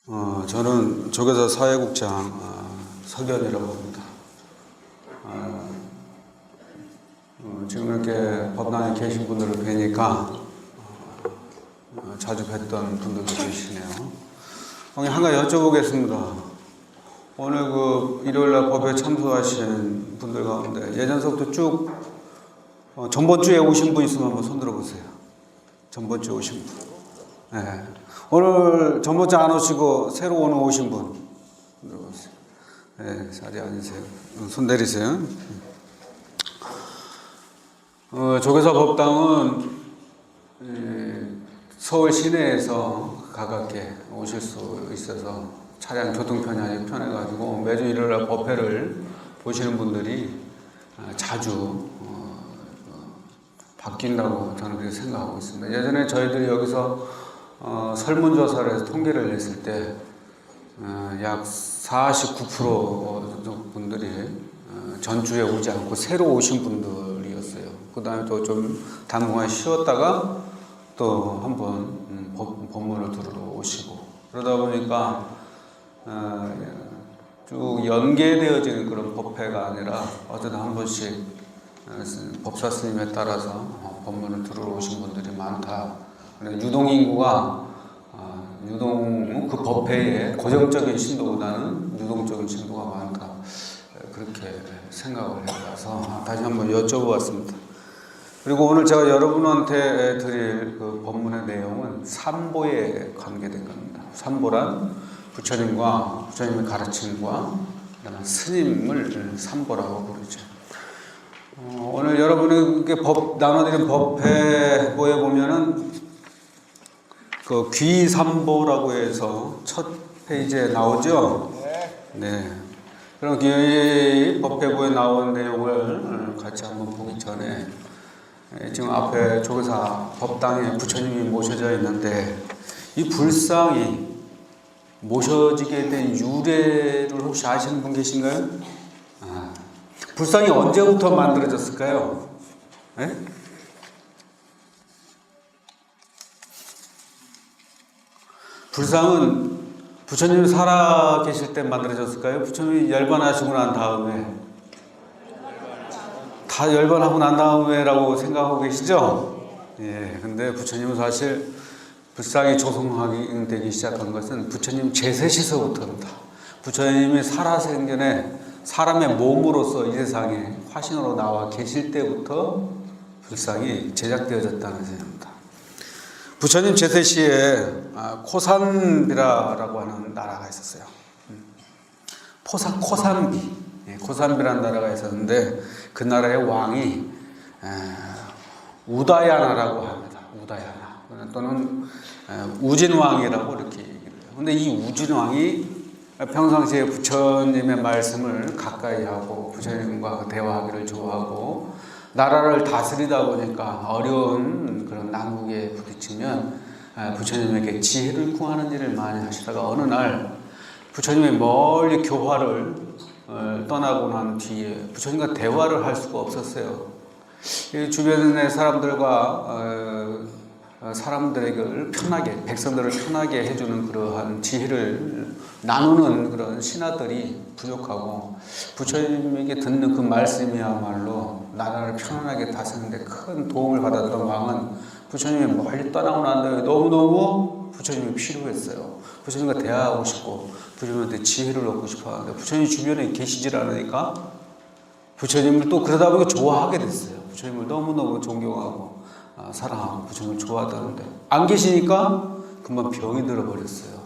저는 조계사 사회국장 석연이라고 합니다. 지금 이렇게 법당에 계신 분들을 뵈니까 자주 뵀던 분들도 계시네요. 한 가지 여쭤보겠습니다. 오늘 일요일날 법회에 참석하신 분들 가운데 예전서부터 쭉 전번 주에 오신 분 있으면 한번 손 들어보세요. 전번 주에 오신 분. 네. 오늘 전번 주 안 오시고 새로 오신 분 들어보세요. 네, 자리에 앉으세요. 손 내리세요. 조계사 법당은 서울 시내에서 가깝게 오실 수 있어서 차량 교통편이 아주 편해가지고 매주 일요일날 법회를 보시는 분들이 자주 바뀐다고 저는 그렇게 생각하고 있습니다. 예전에 저희들이 여기서 설문조사를 해서 통계를 냈을 때 약 49% 분들이 전주에 오지 않고 새로 오신 분들이었어요. 그 다음에 또 좀 당분간 쉬었다가 또 한번 법문을 들으러 오시고 그러다 보니까 쭉 연계되어지는 그런 법회가 아니라 어쨌든 한 번씩 법사 스님에 따라서 법문을 들으러 오신 분들이 많다. 유동인구가 그 법회에 고정적인 신도보다는 유동적인 신도가 많다. 그렇게 생각을 해서 다시 한번 여쭤보았습니다. 그리고 오늘 제가 여러분한테 드릴 그 법문의 내용은 삼보에 관계된 겁니다. 삼보란 부처님의 가르침과 스님을 삼보라고 부르죠. 오늘 여러분에게 나눠드린 법회보에 보면은 그 귀삼보라고 해서 첫 페이지에 나오죠. 네. 그럼 이 법회보에 나온 내용을 같이 한번 보기 전에 지금 앞에 조계사 법당에 부처님이 모셔져 있는데 이 불상이 모셔지게 된 유래를 혹시 아시는 분 계신가요? 불상이 언제부터 만들어졌을까요? 네? 불상은 부처님이 살아 계실 때 만들어졌을까요? 부처님이 열반하시고 난 다음에 다 열반하고 난 다음에라고 생각하고 계시죠? 예, 근데 부처님은 사실 불상이 조성되기 시작한 것은 부처님 제세시서부터입니다. 부처님이 살아생전에 사람의 몸으로서 이 세상에 화신으로 나와 계실 때부터 불상이 제작되어졌다는 생각입니다. 부처님 제세시에 코산비라라고 하는 나라가 있었어요. 코산비라는 나라가 있었는데 그 나라의 왕이 우다야나라고 합니다. 우다야나 또는 우진왕이라고 이렇게 얘기를 해요. 그런데 이 우진왕이 평상시에 부처님의 말씀을 가까이 하고 부처님과 대화하기를 좋아하고 나라를 다스리다 보니까 어려운 그런 난국에 부딪히면 부처님에게 지혜를 구하는 일을 많이 하시다가 어느 날 부처님이 멀리 교화를 떠나고 난 뒤에 부처님과 대화를 할 수가 없었어요. 주변의 사람들에게 편하게, 백성들을 편하게 해주는 그러한 지혜를 나누는 그런 신하들이 부족하고 부처님에게 듣는 그 말씀이야말로 나라를 편안하게 다스리는데 큰 도움을 받았던 왕은 부처님이 멀리 떠나고 난 다음에 너무너무 부처님이 필요했어요. 부처님과 대화하고 싶고 부처님한테 지혜를 얻고 싶어 하는데 부처님 주변에 계시질 않으니까 부처님을 또 그러다 보니까 좋아하게 됐어요. 부처님을 너무너무 존경하고 사랑하고 부처님을 좋아하다는데 안 계시니까 금방 병이 들어버렸어요.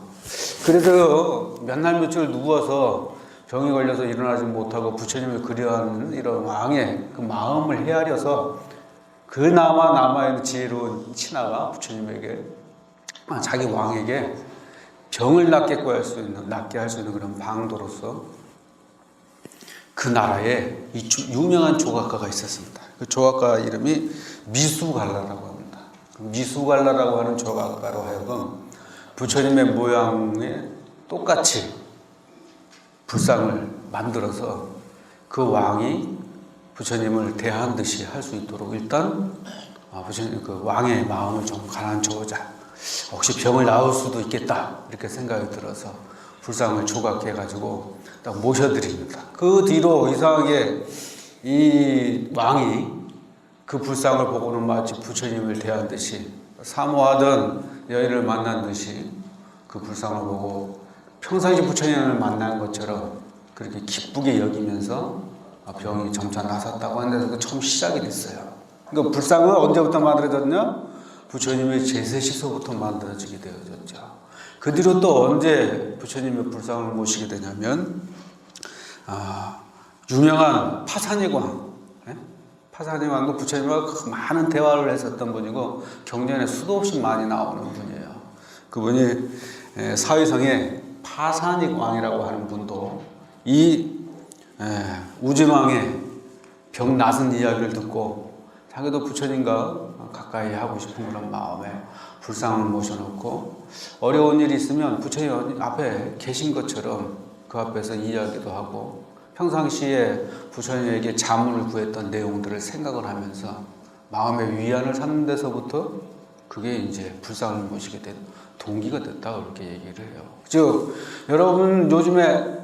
그래서 몇 날 며칠 누워서 병이 걸려서 일어나지 못하고 부처님을 그리워하는 이런 왕의 그 마음을 헤아려서 그나마 남아있는 지혜로운 신하가 부처님에게 자기 왕에게 병을 낫게 할 수 있는 그런 방도로서 그 나라에 유명한 조각가가 있었습니다. 그 조각가 이름이 미수갈라라고 합니다. 미수갈라라고 하는 조각가로 하여금 부처님의 모양에 똑같이 불상을 만들어서 그 왕이 부처님을 대하는 듯이 할 수 있도록 일단 부처님 그 왕의 마음을 좀 가라앉혀보자 혹시 병을 나을 수도 있겠다 이렇게 생각이 들어서 불상을 조각해 가지고 딱 모셔드립니다. 그 뒤로 이상하게 이 왕이 그 불상을 보고는 마치 부처님을 대한 듯이 사모하던 여인을 만난 듯이 그 불상을 보고 평상시 부처님을 만난 것처럼 그렇게 기쁘게 여기면서 병이 점차 나섰다고 하는데 그 처음 시작이 됐어요. 그러니까 불상은 언제부터 만들어졌냐? 부처님의 제세시소부터 만들어지게 되어졌죠. 그 뒤로 또 언제 부처님의 불상을 모시게 되냐면 유명한 파산이광, 파산이광도 부처님과 많은 대화를 했었던 분이고 경전에 수도 없이 많이 나오는 분이에요. 그분이 사위성의 파산이광이라고 하는 분도 이 우진왕의 병 나은 이야기를 듣고 자기도 부처님과 가까이 하고 싶은 그런 마음에 불상을 모셔놓고 어려운 일이 있으면 부처님 앞에 계신 것처럼 그 앞에서 이야기도 하고 평상시에 부처님에게 자문을 구했던 내용들을 생각을 하면서 마음의 위안을 찾는 데서부터 그게 이제 불상을 모시게 된 동기가 됐다 그렇게 얘기를 해요. 즉 여러분 요즘에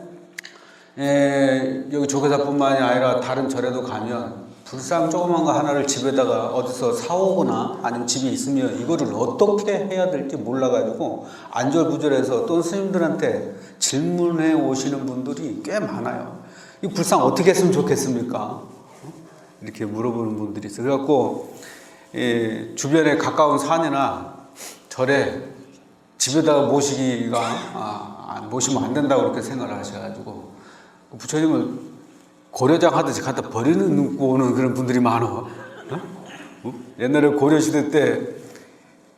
여기 조계사뿐만이 아니라 다른 절에도 가면 불상 조그만 거 하나를 집에다가 어디서 사오거나 아니면 집에 있으면 이거를 어떻게 해야 될지 몰라가지고 안절부절해서 또 스님들한테 질문해 오시는 분들이 꽤 많아요. 이 불상 어떻게 했으면 좋겠습니까? 이렇게 물어보는 분들이 있어요. 그래갖고 주변에 가까운 산이나 절에 집에다가 모시면 안 된다고 그렇게 생각을 하셔가지고 부처님을 고려장 하듯이 갖다 버리는 오는 그런 분들이 많아. 옛날에 고려시대 때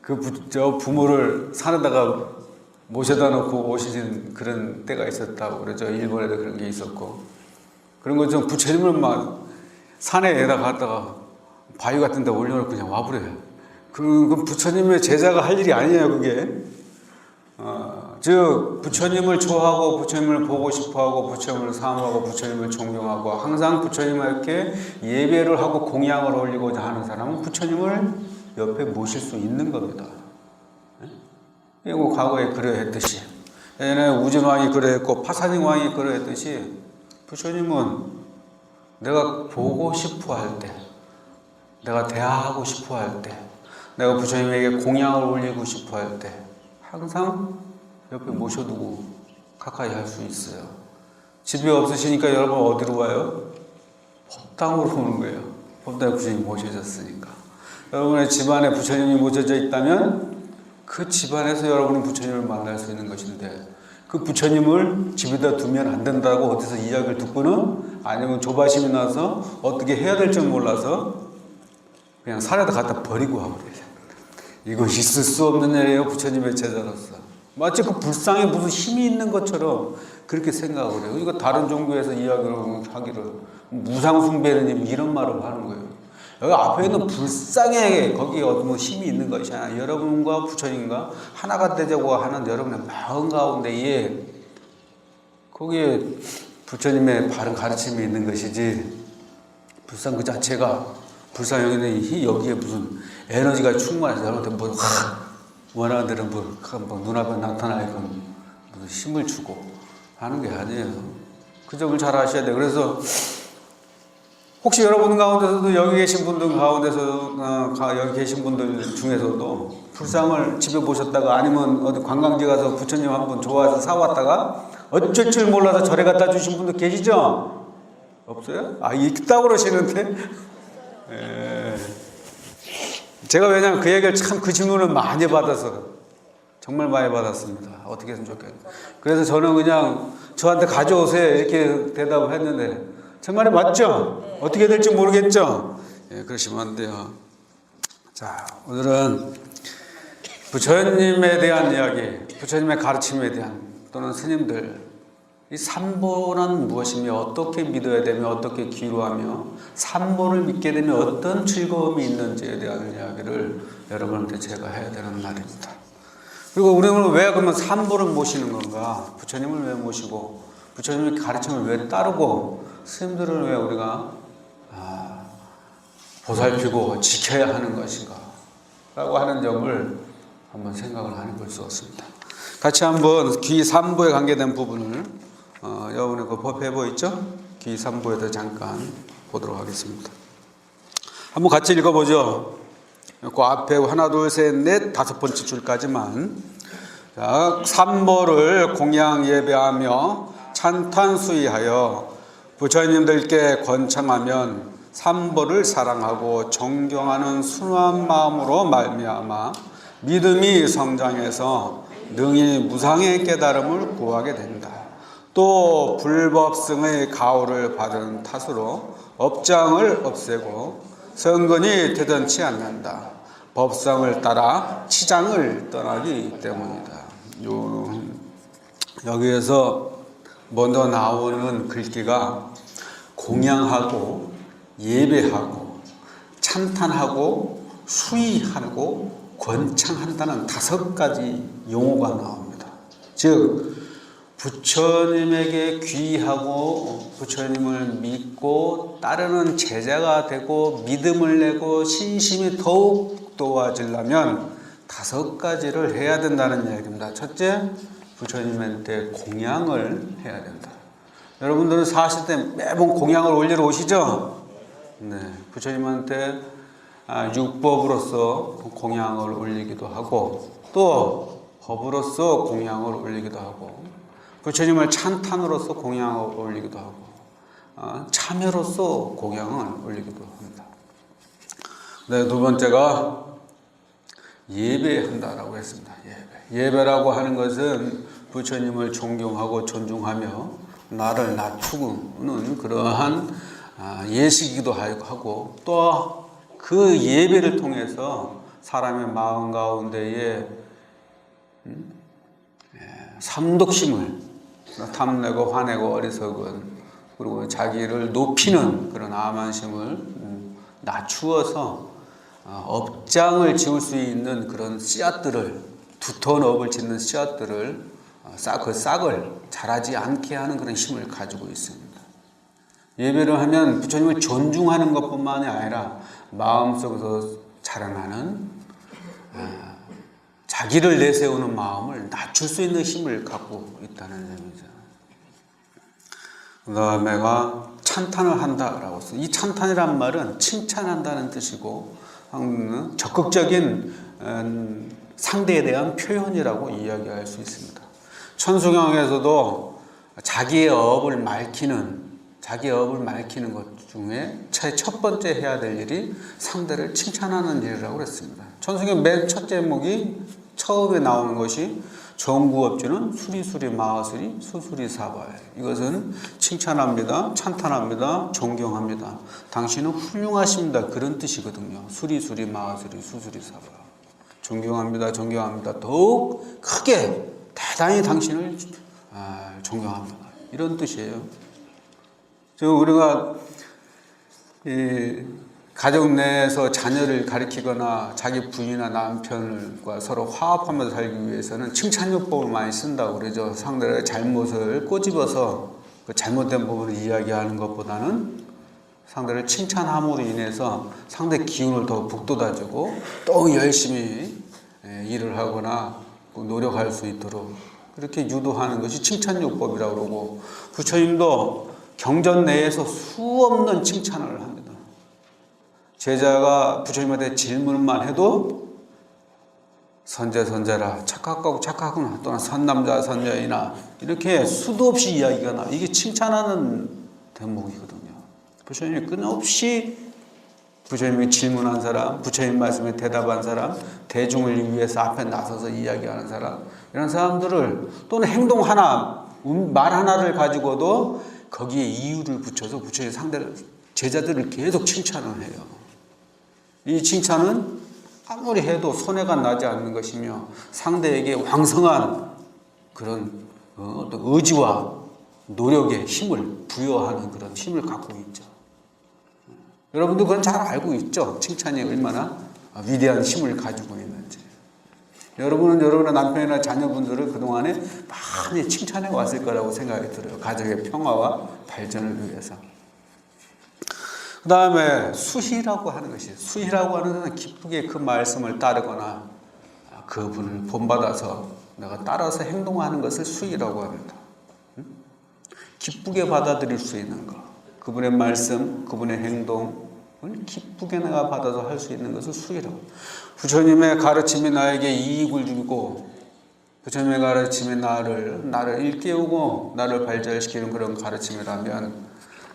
그 부모를 산에다가 모셔다 놓고 오시는 그런 때가 있었다고 그러죠. 일본에도 그런 게 있었고. 그런 것좀 부처님을 막 산에다 갔다가 바위 같은 데 올려놓고 그냥 와버려요. 그 부처님의 제자가 할 일이 아니에요, 그게. 즉 부처님을 좋아하고 부처님을 보고 싶어하고 부처님을 사모하고 부처님을 존경하고 항상 부처님께 예배를 하고 공양을 올리고자 하는 사람은 부처님을 옆에 모실 수 있는 겁니다. 이거 과거에 그러했듯이 예전에 우진왕이 그러했고 파사딩왕이 그러했듯이 부처님은 내가 보고 싶어 할 때, 내가 대화하고 싶어 할 때, 내가 부처님에게 공양을 올리고 싶어 할 때 항상 옆에 모셔두고 가까이 할 수 있어요. 집이 없으시니까 여러분 어디로 와요? 법당으로 오는 거예요. 법당에 부처님이 모셔졌으니까. 여러분의 집안에 부처님이 모셔져 있다면 그 집안에서 여러분은 부처님을 만날 수 있는 것인데 그 부처님을 집에다 두면 안 된다고 어디서 이야기를 듣고는 아니면 조바심이 나서 어떻게 해야 될지 몰라서 그냥 산에다 갖다 버리고 와버려요. 이거 있을 수 없는 일이에요. 부처님의 제자로서. 마치 그 불상에 무슨 힘이 있는 것처럼 그렇게 생각을 해요. 이거 다른 종교에서 이야기를 하기를 무상숭배는 이런 말을 하는 거예요. 여기 앞에 있는 불상에 거기에 어떤 힘이 있는 것이 아니라 여러분과 부처님과 하나가 되자고 하는 여러분의 마음 가운데에 거기에 부처님의 바른 가르침이 있는 것이지 불상 그 자체가 불상 여기에 무슨 에너지가 충만해서 여러분한테 뭐 원하는 대로 뭐 눈앞에 나타나니까 무슨 힘을 주고 하는 게 아니에요. 그 점을 잘 아셔야 돼요. 그래서 혹시 여러분 가운데서도 여기 계신 분들 가운데서 여기 계신 분들 중에서도 불상을 집에 모셨다가 아니면 어디 관광지 가서 부처님 한번 좋아해서 사왔다가 어쩔 줄 몰라서 절에 갖다 주신 분들 계시죠? 없어요? 있다고 그러시는데 제가 왜냐면 그 얘기를 참 그 질문을 많이 받아서 정말 많이 받았습니다. 어떻게 했으면 좋겠냐. 그래서 저는 그냥 저한테 가져오세요 이렇게 대답을 했는데 제 말이 맞죠? 네. 어떻게 될지 모르겠죠? 그러시면 안 돼요. 자, 오늘은 부처님에 대한 이야기, 부처님의 가르침에 대한 또는 스님들 이 삼보는 무엇이며 어떻게 믿어야 되며 어떻게 기도하며 삼보를 믿게 되면 어떤 즐거움이 있는지에 대한 이야기를 여러분한테 제가 해야 되는 날입니다. 그리고 우리는 왜 그러면 삼보를 모시는 건가? 부처님을 왜 모시고 부처님의 가르침을 왜 따르고 스님들을 왜 우리가 보살피고 지켜야 하는 것인가 라고 하는 점을 한번 생각을 안 해볼 수 없습니다. 같이 한번 귀3부에 관계된 부분을 여러분의 그 법해보 있죠? 귀3부에도 잠깐 보도록 하겠습니다. 한번 같이 읽어보죠. 그 앞에 하나, 둘, 셋, 넷, 5번째 줄까지만. 자, 삼보를 공양 예배하며 찬탄 수의하여 부처님들께 권창하면 삼보를 사랑하고 존경하는 순수한 마음으로 말미암아 믿음이 성장해서 능히 무상의 깨달음을 구하게 된다. 또 불법성의 가호를 받은 탓으로 업장을 없애고 성근이 되던치 않는다. 법성을 따라 치장을 떠나기 때문이다. 여기에서 먼저 나오는 글귀가 공양하고 예배하고 찬탄하고 수의하고 권창한다는 5가지 용어가 나옵니다. 즉 부처님에게 귀하고 부처님을 믿고 따르는 제자가 되고 믿음을 내고 신심이 더욱 도와지려면 5가지를 해야 된다는 이야기입니다. 첫째, 부처님한테 공양을 해야 된다. 여러분들은 사실 때 매번 공양을 올리러 오시죠? 네, 부처님한테 육법으로서 공양을 올리기도 하고 또 법으로서 공양을 올리기도 하고 부처님을 찬탄으로서 공양을 올리기도 하고 참여로서 공양을 올리기도 합니다. 네, 두 번째가 예배한다라고 했습니다. 예배라고 하는 것은 부처님을 존경하고 존중하며 나를 낮추는 그러한 예식이기도 하고 또 그 예배를 통해서 사람의 마음 가운데에 삼독심을 탐내고 화내고 어리석은 그리고 자기를 높이는 그런 암만심을 낮추어서 업장을 지을 수 있는 그런 씨앗들을 두터운 업을 짓는 씨앗들을 그 싹을 자라지 않게 하는 그런 힘을 가지고 있습니다. 예배를 하면 부처님을 존중하는 것뿐만이 아니라 마음속에서 자라나는 자기를 내세우는 마음을 낮출 수 있는 힘을 갖고 있다는 점이죠. 그 다음에가 찬탄을 한다라고 했어요. 이 찬탄이란 말은 칭찬한다는 뜻이고 적극적인 상대에 대한 표현이라고 이야기할 수 있습니다. 천수경에서도 자기의 업을 밝히는 것 중에 첫 번째 해야 될 일이 상대를 칭찬하는 일이라고 그랬습니다. 천수경 맨 첫 제목이 처음에 나오는 것이 정구업주는 수리수리 마하수리 수수리 사발. 이것은 칭찬합니다. 찬탄합니다. 존경합니다. 당신은 훌륭하십니다. 그런 뜻이거든요. 수리수리 마하수리 수수리 사발. 존경합니다. 더욱 크게 대단히 당신을 존경합니다. 이런 뜻이에요. 우리가 가정 내에서 자녀를 가르치거나 자기 부인이나 남편과 서로 화합하면서 살기 위해서는 칭찬요법을 많이 쓴다고 그러죠. 상대의 잘못을 꼬집어서 그 잘못된 부분을 이야기하는 것보다는 상대를 칭찬함으로 인해서 상대 기운을 더 북돋아주고 또 열심히 일을 하거나 노력할 수 있도록 그렇게 유도하는 것이 칭찬요법이라고 그러고 부처님도 경전 내에서 수없는 칭찬을 합니다. 제자가 부처님한테 질문만 해도 선제라 착하구나 또는 선남자 선녀이나 이렇게 수도 없이 이야기가 나와요. 이게 칭찬하는 대목이거든요. 부처님이 끊임없이 부처님이 질문한 사람, 부처님 말씀에 대답한 사람, 대중을 위해서 앞에 나서서 이야기하는 사람 이런 사람들을 또는 행동 하나, 말 하나를 가지고도 거기에 이유를 붙여서 부처님 상대를 제자들을 계속 칭찬을 해요. 이 칭찬은 아무리 해도 손해가 나지 않는 것이며 상대에게 왕성한 그런 의지와 노력의 힘을 부여하는 그런 힘을 갖고 있죠. 여러분도 그건 잘 알고 있죠. 칭찬이 얼마나 위대한 힘을 가지고 있는지. 여러분은 여러분의 남편이나 자녀분들을 그동안에 많이 칭찬해 왔을 거라고 생각이 들어요. 가정의 평화와 발전을 위해서. 그 다음에 수희라고 하는 것이 수희라고 하는 것은 기쁘게 그 말씀을 따르거나 그분을 본받아서 내가 따라서 행동하는 것을 수의라고 합니다. 기쁘게 받아들일 수 있는 것, 그분의 말씀, 그분의 행동을 기쁘게 내가 받아서 할 수 있는 것을 수의라고. 부처님의 가르침이 나에게 이익을 주고 부처님의 가르침이 나를 일깨우고 나를 발전시키는 그런 가르침이라면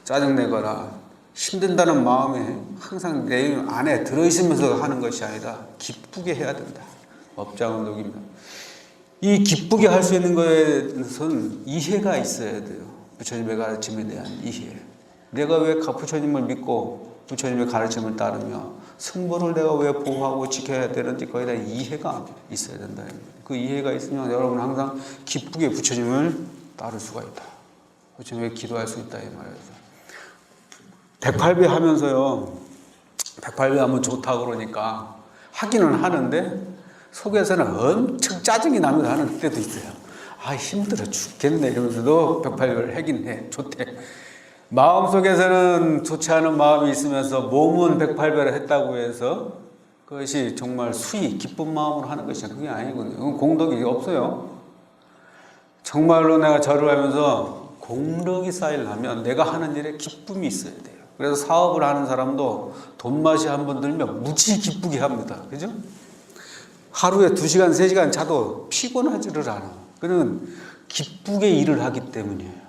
짜증내거나 힘든다는 마음이 항상 내 안에 들어있으면서 하는 것이 아니라 기쁘게 해야 된다. 업장운동입니다. 이 기쁘게 할 수 있는 것은 이해가 있어야 돼요. 부처님의 가르침에 대한 이해. 내가 왜 부처님을 믿고 부처님의 가르침을 따르며 승부를 내가 왜 보호하고 지켜야 되는지 거기에 대한 이해가 있어야 된다. 그 이해가 있으면 여러분 항상 기쁘게 부처님을 따를 수가 있다. 부처님에게 기도할 수 있다 이 말이죠. 108배 하면서요. 108배 하면 좋다고 그러니까 하기는 하는데 속에서는 엄청 짜증이 나면서 하는 때도 있어요. 아 힘들어 죽겠네 이러면서도 108배를 하긴 해. 좋대. 마음속에서는 좋지 않은 마음이 있으면서 몸은 108배를 했다고 해서 그것이 정말 수의, 기쁜 마음으로 하는 것이 그게 아니거든요. 공덕이 없어요. 정말로 내가 절을 하면서 공덕이 쌓이려면 내가 하는 일에 기쁨이 있어야 돼요. 그래서 사업을 하는 사람도 돈맛이 한번 들면 무지 기쁘게 합니다. 그죠? 하루에 2시간, 3시간 자도 피곤하지를 않아. 그는 기쁘게 일을 하기 때문이에요.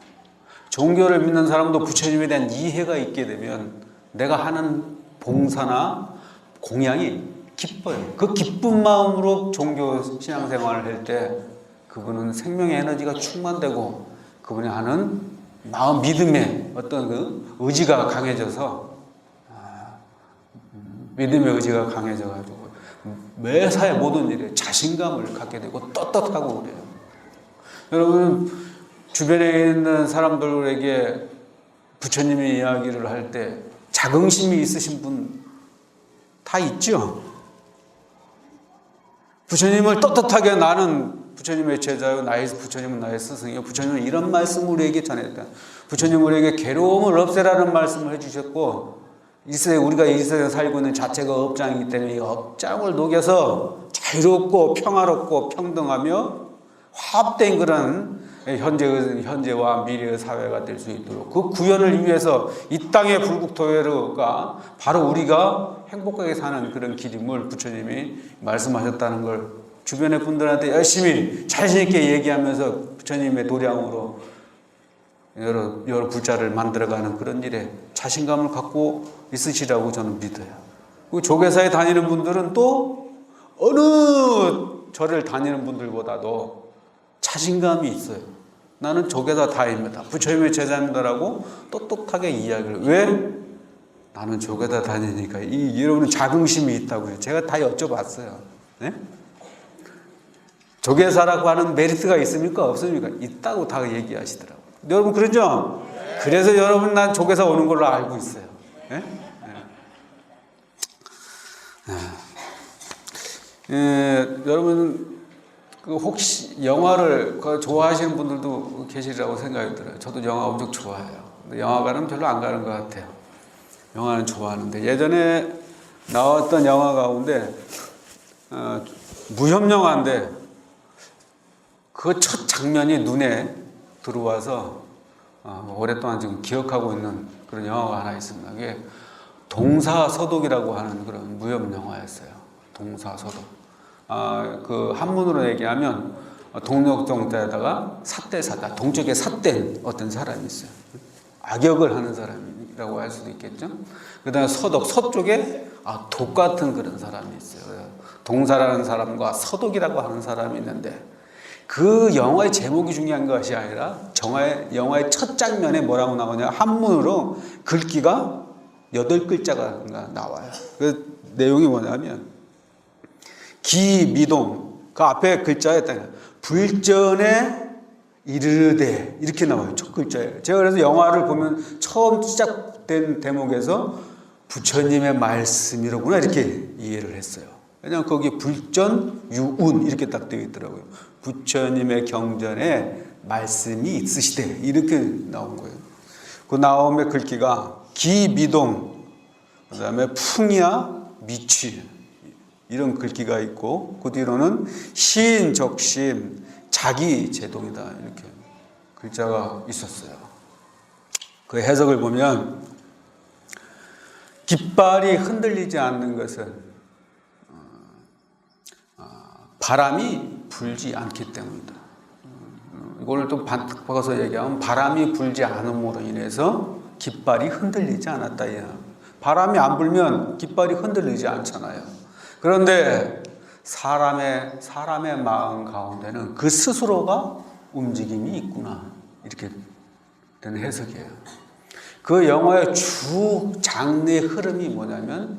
종교를 믿는 사람도 부처님에 대한 이해가 있게 되면 내가 하는 봉사나 공양이 기뻐요. 그 기쁜 마음으로 종교 신앙생활을 할 때 그분은 생명의 에너지가 충만되고 그분이 하는 마음 믿음의 어떤 그 의지가 강해져서 믿음의 의지가 강해져가지고 매사의 모든 일에 자신감을 갖게 되고 떳떳하고 그래요. 여러분 주변에 있는 사람들에게 부처님의 이야기를 할 때 자긍심이 있으신 분 다 있죠? 부처님을 떳떳하게 나는 부처님의 제자요, 부처님은 나의 스승이요. 부처님은 이런 말씀을 우리에게 전했다. 부처님은 우리에게 괴로움을 없애라는 말씀을 해주셨고 우리가 이 세상에 살고 있는 자체가 업장이기 때문에 이 업장을 녹여서 자유롭고 평화롭고 평등하며 화합된 그런 현재와 미래의 사회가 될 수 있도록 그 구현을 위해서 이 땅의 불국토회가 바로 우리가 행복하게 사는 그런 길임을 부처님이 말씀하셨다는 걸 주변의 분들한테 열심히 자신있게 얘기하면서 부처님의 도량으로 여러 불자를 만들어가는 그런 일에 자신감을 갖고 있으시라고 저는 믿어요. 그 조계사에 다니는 분들은 또 어느 절을 다니는 분들보다도 자신감이 있어요. 나는 조계사 다입니다. 부처님의 제자입니다라고 똑똑하게 이야기를. 왜? 나는 조계사 다니니까. 여러분은 자긍심이 있다고요. 제가 다 여쭤봤어요. 네? 조계사라고 하는 메리트가 있습니까? 없습니까? 있다고 다 얘기하시더라고요. 여러분 그러죠? 그래서 여러분 난 조계사 오는 걸로 알고 있어요. 네? 여러분 혹시 영화를 좋아하시는 분들도 계시리라고 생각이 들어요. 저도 영화 엄청 좋아해요. 근데 영화관은 별로 안 가는 것 같아요. 영화는 좋아하는데 예전에 나왔던 영화 가운데 무협 영화인데 그 첫 장면이 눈에 들어와서 오랫동안 지금 기억하고 있는 그런 영화가 하나 있습니다. 그게 동사서독이라고 하는 그런 무협 영화였어요. 동사서독. 그 한문으로 얘기하면 동력정자에다가 삿대사다. 동쪽에 삿된 어떤 사람이 있어요. 악역을 하는 사람이라고 할 수도 있겠죠. 그 다음에 서독, 서쪽에 독 같은 그런 사람이 있어요. 동사라는 사람과 서독이라고 하는 사람이 있는데 그 영화의 제목이 중요한 것이 아니라 영화의 첫 장면에 뭐라고 나오냐. 한문으로 글귀가 8글자가 나와요. 그 내용이 뭐냐면 기미동 그 앞에 글자에 불전에 이르되 이렇게 나와요. 첫 글자에. 제가 그래서 영화를 보면 처음 시작된 대목에서 부처님의 말씀이로구나 이렇게 이해를 했어요. 왜냐하면 거기 불전 유운 이렇게 딱 되어 있더라고요. 부처님의 경전에 말씀이 있으시대 이렇게 나온 거예요. 그 나옴의 글귀가 기미동 그 다음에 풍야 미취 이런 글귀가 있고 그 뒤로는 시인적심 자기제동이다 이렇게 글자가 있었어요. 그 해석을 보면 깃발이 흔들리지 않는 것은 바람이 불지 않기 때문이다. 이걸 또 바꿔서 얘기하면 바람이 불지 않음으로 인해서 깃발이 흔들리지 않았다. 바람이 안 불면 깃발이 흔들리지 않잖아요. 그런데 사람의 마음 가운데는 그 스스로가 움직임이 있구나. 이렇게 된 해석이에요. 그 영화의 주 장르의 흐름이 뭐냐면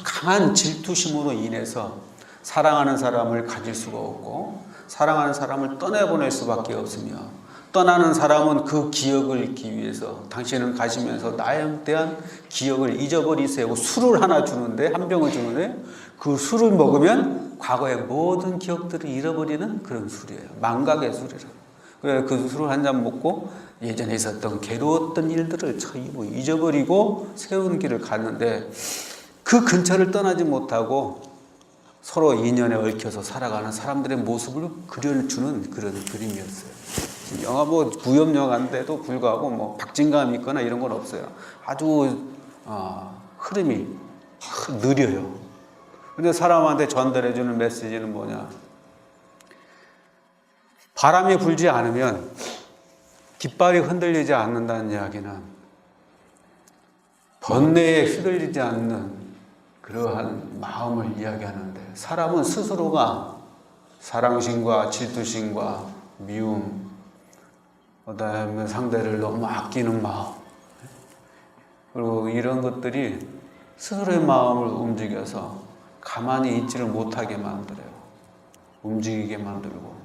강한 질투심으로 인해서 사랑하는 사람을 가질 수가 없고 사랑하는 사람을 떠내보낼 수밖에 없으며 떠나는 사람은 그 기억을 잊기 위해서 당신은 가시면서 나에 대한 기억을 잊어버리세요. 술을 하나 주는데 한 병을 주는데 그 술을 먹으면 과거의 모든 기억들을 잃어버리는 그런 술이에요. 망각의 술이라. 그래서 그 술을 한 잔 먹고 예전에 있었던 괴로웠던 일들을 전부 잊어버리고 새로운 길을 갔는데 그 근처를 떠나지 못하고 서로 인연에 얽혀서 살아가는 사람들의 모습을 그려주는 그런 그림이었어요. 영화 무협 영화인데도 불구하고 박진감이 있거나 이런 건 없어요. 아주 흐름이 느려요. 근데 사람한테 전달해주는 메시지는 뭐냐? 바람이 불지 않으면 깃발이 흔들리지 않는다는 이야기는 번뇌에 휘둘리지 않는 그러한 마음을 이야기하는데 사람은 스스로가 사랑심과 질투심과 미움 그다음에 상대를 너무 아끼는 마음 그리고 이런 것들이 스스로의 마음을 움직여서 가만히 있지를 못하게 만들어요. 움직이게 만들고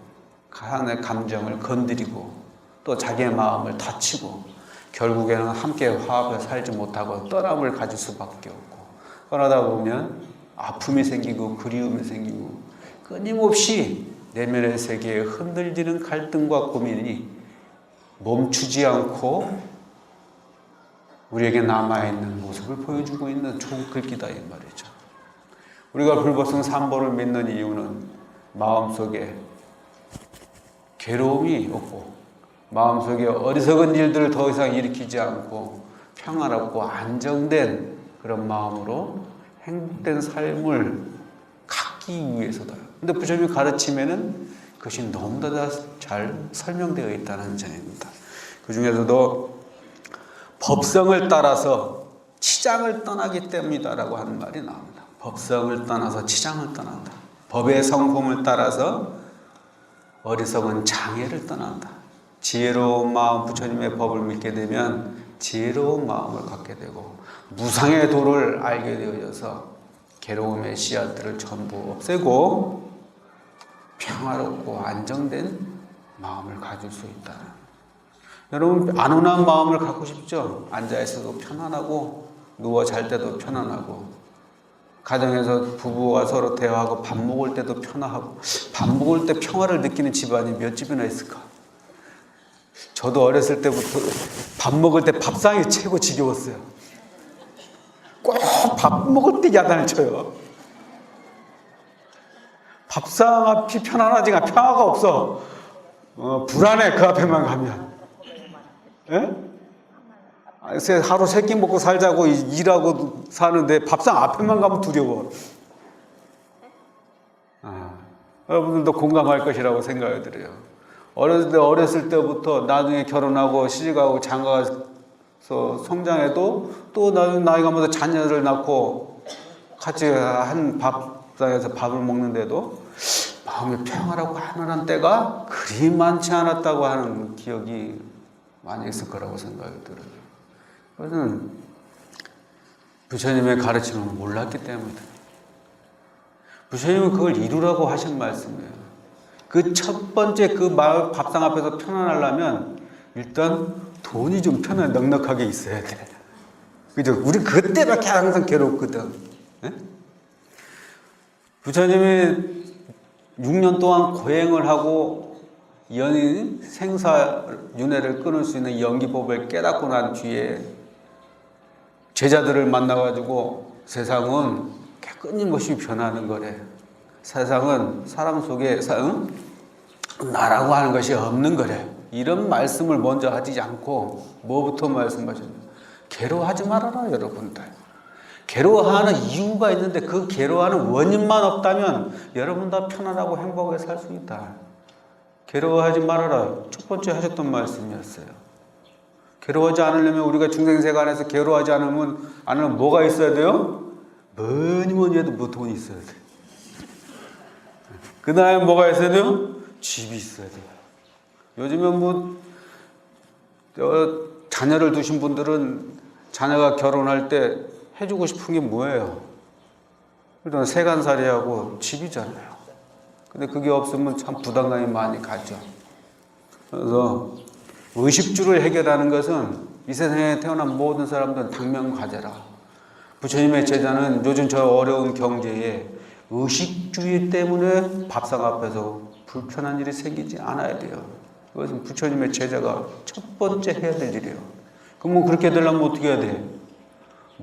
가상의 감정을 건드리고 또 자기의 마음을 다치고 결국에는 함께 화합해 살지 못하고 떠남을 가질 수밖에 없고 그러다 보면 아픔이 생기고 그리움이 생기고 끊임없이 내면의 세계에 흔들리는 갈등과 고민이 멈추지 않고 우리에게 남아있는 모습을 보여주고 있는 좋은 글귀다 이 말이죠. 우리가 불보성 삼보를 믿는 이유는 마음속에 괴로움이 없고 마음속에 어리석은 일들을 더 이상 일으키지 않고 평화롭고 안정된 그런 마음으로 행복된 삶을 갖기 위해서다. 근데 부처님이 가르침에는 그것이 너무나 잘 설명되어 있다는 점입니다. 그 중에서도 법성을 따라서 치장을 떠나기 때문이다라고 하는 말이 나옵니다. 법성을 떠나서 치장을 떠난다. 법의 성품을 따라서 어리석은 장애를 떠난다. 지혜로운 마음, 부처님의 법을 믿게 되면 지혜로운 마음을 갖게 되고 무상의 도를 알게 되어져서 괴로움의 씨앗들을 전부 없애고 평화롭고 안정된 마음을 가질 수 있다. 여러분 안온한 마음을 갖고 싶죠? 앉아있어도 편안하고 누워 잘 때도 편안하고 가정에서 부부와 서로 대화하고 밥 먹을 때도 편안하고 밥 먹을 때 평화를 느끼는 집안이 몇 집이나 있을까? 저도 어렸을 때부터 밥 먹을 때 밥상이 최고 지겨웠어요. 꼭 밥 먹을 때 야단을 쳐요. 밥상 앞이 편안하지가 평화가 없어. 불안해 그 앞에만 가면. 예? 하루 세 끼 먹고 살자고 일하고 사는데 밥상 앞에만 가면 두려워. 여러분들도 공감할 것이라고 생각이 들어요. 어렸을 때부터 나중에 결혼하고 시집가고 장가가서 성장해도 또 나이가 먹어서 자녀를 낳고 같이 한 밥상에서 밥을 먹는데도 마음이 평화라고 안온한 때가 그리 많지 않았다고 하는 기억이 많이 있을 거라고 생각이 들어요. 그것은 부처님의 가르침을 몰랐기 때문이다. 부처님은 그걸 이루라고 하신 말씀이에요. 그 첫 번째 그 밥상 앞에서 편안하려면 일단 돈이 좀 넉넉하게 있어야 돼. 그죠? 우리 그때밖에 항상 괴롭거든. 네? 부처님이 6년 동안 고행을 하고 연인 생사윤회를 끊을 수 있는 연기법을 깨닫고 난 뒤에 제자들을 만나가지고 세상은 끊임없이 변하는 거래. 세상은 사람 속에 나라고 하는 것이 없는 거래. 이런 말씀을 먼저 하지 않고 뭐부터 말씀하셨냐? 괴로워하지 말아라, 여러분들. 괴로워하는 이유가 있는데 그 괴로워하는 원인만 없다면 여러분 다 편안하고 행복하게 살 수 있다. 괴로워하지 말아라. 첫 번째 하셨던 말씀이었어요. 괴로워하지 않으려면 우리가 중생세간에서 괴로워하지 않으면 뭐가 있어야 돼요? 뭐니 해도 뭐 돈이 있어야 돼. 그 다음에 뭐가 있어야 돼요? 집이 있어야 돼요. 요즘은 자녀를 두신 분들은 자녀가 결혼할 때 해주고 싶은 게 뭐예요? 일단 세간살이하고 집이잖아요. 근데 그게 없으면 참 부담감이 많이 가죠. 그래서 의식주를 해결하는 것은 이 세상에 태어난 모든 사람들은 당면과제라. 부처님의 제자는 요즘 저 어려운 경제에 의식주의 때문에 밥상 앞에서 불편한 일이 생기지 않아야 돼요. 그것은 부처님의 제자가 첫 번째 해야 될 일이에요. 그럼 그렇게 되려면 어떻게 해야 돼?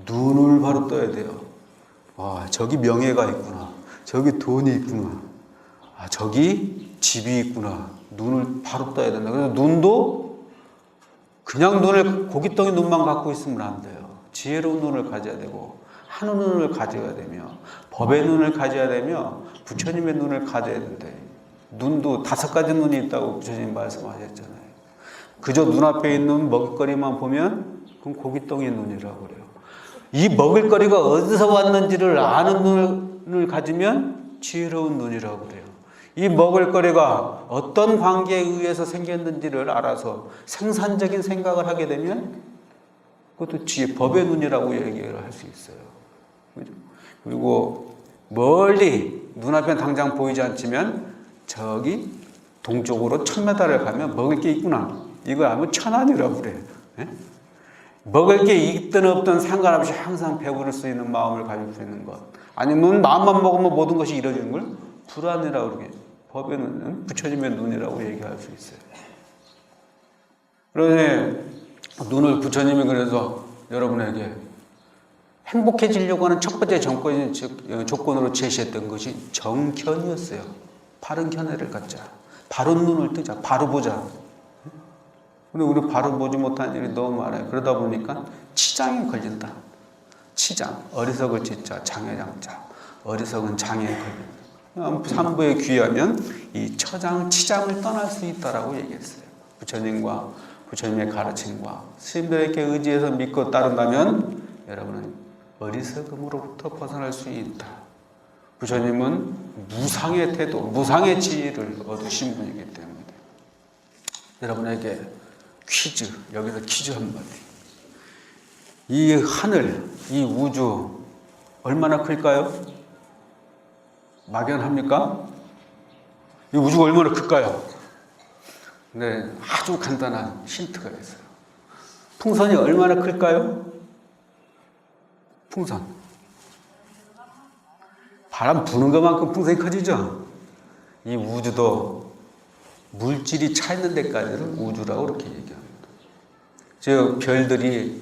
눈을 바로 떠야 돼요. 와, 저기 명예가 있구나. 저기 돈이 있구나. 아, 저기 집이 있구나. 눈을 바로 떠야 된다. 그래서 눈도 그냥 고깃덩이 눈만 갖고 있으면 안 돼요. 지혜로운 눈을 가져야 되고 하늘 눈을 가져야 되며 법의 눈을 가져야 되며 부처님의 눈을 가져야 된대. 눈도 5가지 눈이 있다고 부처님 말씀하셨잖아요. 그저 눈앞에 있는 먹을거리만 보면 그건 고깃덩이 눈이라고 그래요. 이 먹을거리가 어디서 왔는지를 아는 눈을 가지면 지혜로운 눈이라고 그래요. 이 먹을거리가 어떤 관계에 의해서 생겼는지를 알아서 생산적인 생각을 하게 되면 그것도 법의 눈이라고 얘기를 할 수 있어요. 그리고 멀리 눈앞에 당장 보이지 않지만 저기 동쪽으로 1000m를 가면 먹을 게 있구나. 이거 아무 천안이라고 그래요. 예? 먹을 게 있든 없든 상관없이 항상 배부를 수 있는 마음을 가질 수 있는 것. 아니면 마음만 먹으면 모든 것이 이루어지는 걸 불안이라고 그러게. 법의 눈은 부처님의 눈이라고 얘기할 수 있어요. 그러니 눈을 부처님이 그래서 여러분에게 행복해지려고 하는 첫 번째 조건으로 제시했던 것이 정견이었어요. 바른 견해를 갖자. 바른 눈을 뜨자. 바로 보자. 근데 우리 바로 보지 못한 일이 너무 많아요. 그러다 보니까 치장에 걸린다. 치장. 어리석을 치자. 장애장자. 어리석은 장애에 걸린다. 삼부에 귀하면 이 치장을 떠날 수 있다라고 얘기했어요. 부처님과 부처님의 가르침과 스님들에게 의지해서 믿고 따른다면 여러분은 어리석음으로부터 벗어날 수 있다. 부처님은 무상의 태도, 무상의 지혜를 얻으신 분이기 때문에 여러분에게 퀴즈, 여기서 퀴즈 한마디. 이 하늘, 이 우주 얼마나 클까요? 막연합니까? 이 우주가 얼마나 클까요? 네, 아주 간단한 힌트가 있어요. 풍선이 얼마나 클까요? 풍선. 바람 부는 것만큼 풍선이 커지죠? 이 우주도 물질이 차 있는 데까지를 우주라고 그렇게 얘기합니다. 즉, 별들이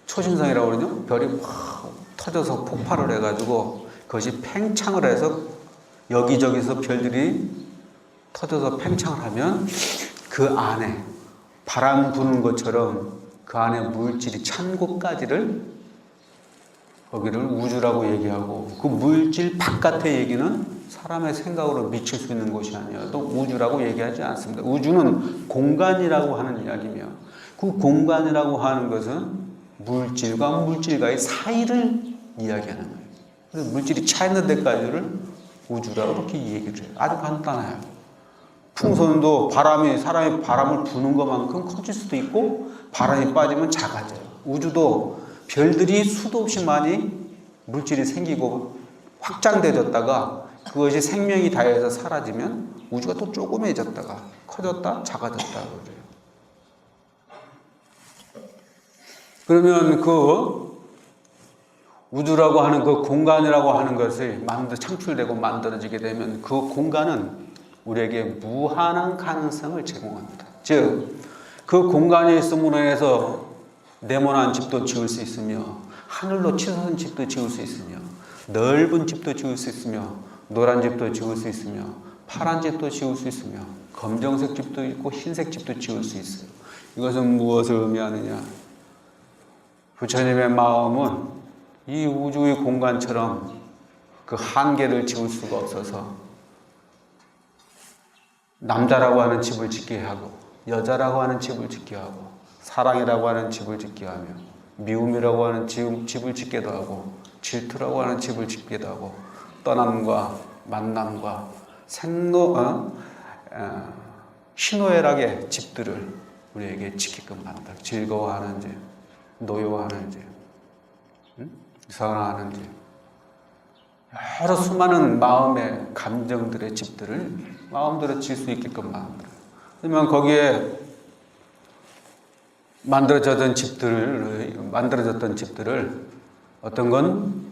초신성이라고 그러죠? 별이 막 터져서 폭발을 해가지고 그것이 팽창을 해서 여기저기서 별들이 터져서 팽창을 하면 그 안에 바람 부는 것처럼 그 안에 물질이 찬 곳까지를 거기를 우주라고 얘기하고 그 물질 바깥의 얘기는 사람의 생각으로 미칠 수 있는 것이 아니어도 우주라고 얘기하지 않습니다. 우주는 공간이라고 하는 이야기며 그 공간이라고 하는 것은 물질과 물질과의 사이를 이야기하는 거예요. 그래서 물질이 차 있는 데까지를 우주라고 그렇게 얘기를 해요. 아주 간단해요. 풍선도 사람이 바람을 부는 것만큼 커질 수도 있고 바람이 빠지면 작아져요. 우주도 별들이 수도 없이 많이 물질이 생기고 확장되졌다가 그것이 생명이 다해서 사라지면 우주가 또 조그매졌다가 커졌다 작아졌다 그래요. 그러면 그 우주라고 하는 그 공간이라고 하는 것이 창출되고 만들어지게 되면 그 공간은 우리에게 무한한 가능성을 제공합니다. 즉, 그 공간에 있음으로 인해서 네모난 집도 지을 수 있으며 하늘로 치솟은 집도 지을 수 있으며 넓은 집도 지을 수 있으며 노란 집도 지을 수 있으며 파란 집도 지을 수 있으며 검정색 집도 있고 흰색 집도 지을 수 있어요. 이것은 무엇을 의미하느냐? 부처님의 마음은 이 우주의 공간처럼 그 한계를 지울 수가 없어서 남자라고 하는 집을 짓게 하고 여자라고 하는 집을 짓게 하고 사랑이라고 하는 집을 짓게 하며 미움이라고 하는 집을 짓게도 하고 질투라고 하는 집을 짓게도 하고 떠남과 만남과 희노애락의 집들을 우리에게 지키끔 만든다. 즐거워하는지 노여워하는지 사랑하는지 여러 수많은 마음의 감정들의 집들을 마음대로 질 수 있게끔 만들어요. 그러면 거기에 만들어졌던 집들을 어떤 건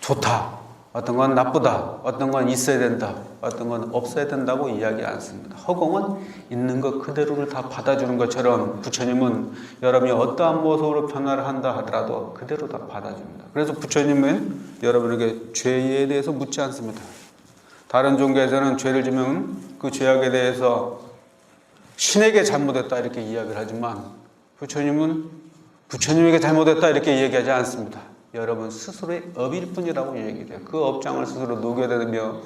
좋다, 어떤 건 나쁘다, 어떤 건 있어야 된다, 어떤 건 없어야 된다고 이야기 않습니다. 허공은 있는 것 그대로를 다 받아주는 것처럼 부처님은 여러분이 어떠한 모습으로 변화를 한다 하더라도 그대로 다 받아줍니다. 그래서 부처님은 여러분에게 죄에 대해서 묻지 않습니다. 다른 종교에서는 죄를 지면 그 죄악에 대해서 신에게 잘못했다 이렇게 이야기를 하지만 부처님은 부처님에게 잘못했다 이렇게 얘기하지 않습니다. 여러분 스스로의 업일 뿐이라고 얘기해요. 그 업장을 스스로 녹여내며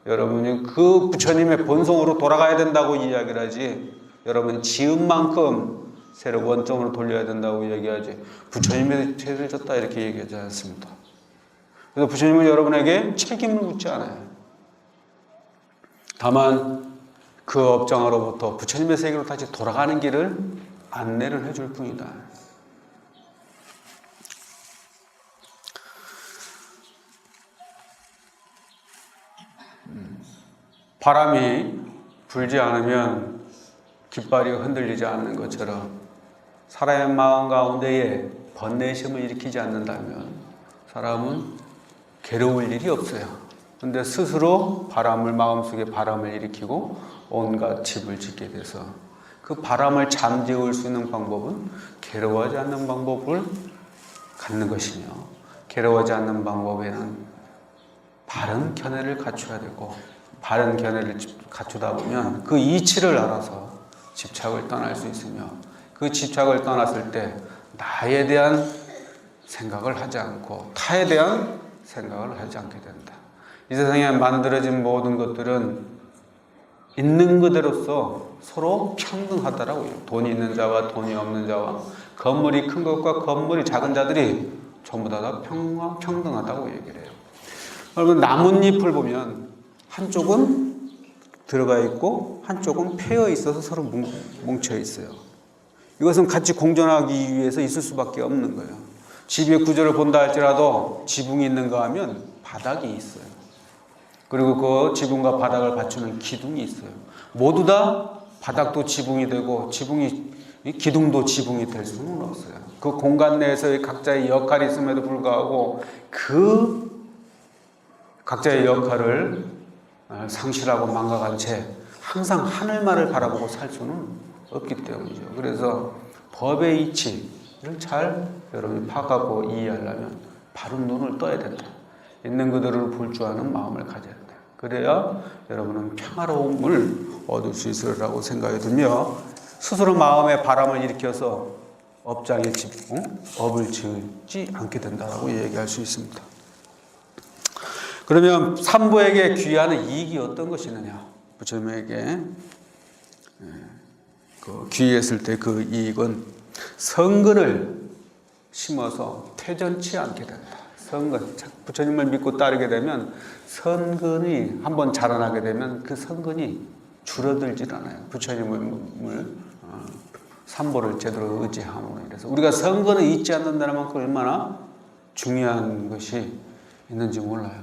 여러분이 그 부처님의 본성으로 돌아가야 된다고 이야기를 하지, 여러분 지은 만큼 새로 원점으로 돌려야 된다고 얘기하지 부처님의 죄를 졌다 이렇게 얘기하지 않습니다. 그래서 부처님은 여러분에게 책임을 묻지 않아요. 다만 그 업장으로부터 부처님의 세계로 다시 돌아가는 길을 안내를 해줄 뿐이다. 바람이 불지 않으면 깃발이 흔들리지 않는 것처럼 사람의 마음 가운데에 번뇌심을 일으키지 않는다면 사람은 괴로울 일이 없어요. 그런데 스스로 마음속에 바람을 일으키고 온갖 집을 짓게 돼서 그 바람을 잠재울 수 있는 방법은 괴로워하지 않는 방법을 갖는 것이며, 괴로워하지 않는 방법에는 바른 견해를 갖춰야 되고, 바른 견해를 갖추다 보면 그 이치를 알아서 집착을 떠날 수 있으며, 그 집착을 떠났을 때 나에 대한 생각을 하지 않고 타에 대한 생각을 하지 않게 된다. 이 세상에 만들어진 모든 것들은 있는 그대로서 서로 평등하다라고 해요. 돈이 있는 자와 돈이 없는 자와 건물이 큰 것과 건물이 작은 자들이 전부 다 평등하다고 얘기를 해요. 여러분 나뭇잎을 보면 한쪽은 들어가 있고 한쪽은 패여 있어서 서로 뭉쳐 있어요. 이것은 같이 공존하기 위해서 있을 수밖에 없는 거예요. 집의 구조를 본다 할지라도 지붕이 있는가 하면 바닥이 있어요. 그리고 그 지붕과 바닥을 받치는 기둥이 있어요. 모두 다 바닥도 지붕이 되고 기둥도 지붕이 될 수는 없어요. 그 공간 내에서의 각자의 역할이 있음에도 불구하고 그 각자의 역할을 상실하고 망각한 채 항상 하늘만을 바라보고 살 수는 없기 때문이죠. 그래서 법의 이치를 잘 여러분이 파악하고 이해하려면 바른 눈을 떠야 된다. 있는 그대로를 볼 줄 아는 마음을 가져야 된다. 그래야 여러분은 평화로움을 얻을 수 있으리라고 생각이 들며, 스스로 마음에 바람을 일으켜서 업장에 업을 지지 않게 된다고 얘기할 수 있습니다. 그러면 삼부에게 귀하는 이익이 어떤 것이느냐? 부처님에게 귀했을 때 그 이익은 성근을 심어서 퇴전치 않게 된다. 성근, 부처님을 믿고 따르게 되면 선근이 한번 자라나게 되면 그 선근이 줄어들질 않아요. 부처님을 삼보를 제대로 의지함으로 인해서 우리가 선근을 잊지 않는다는 만큼 얼마나 중요한 것이 있는지 몰라요.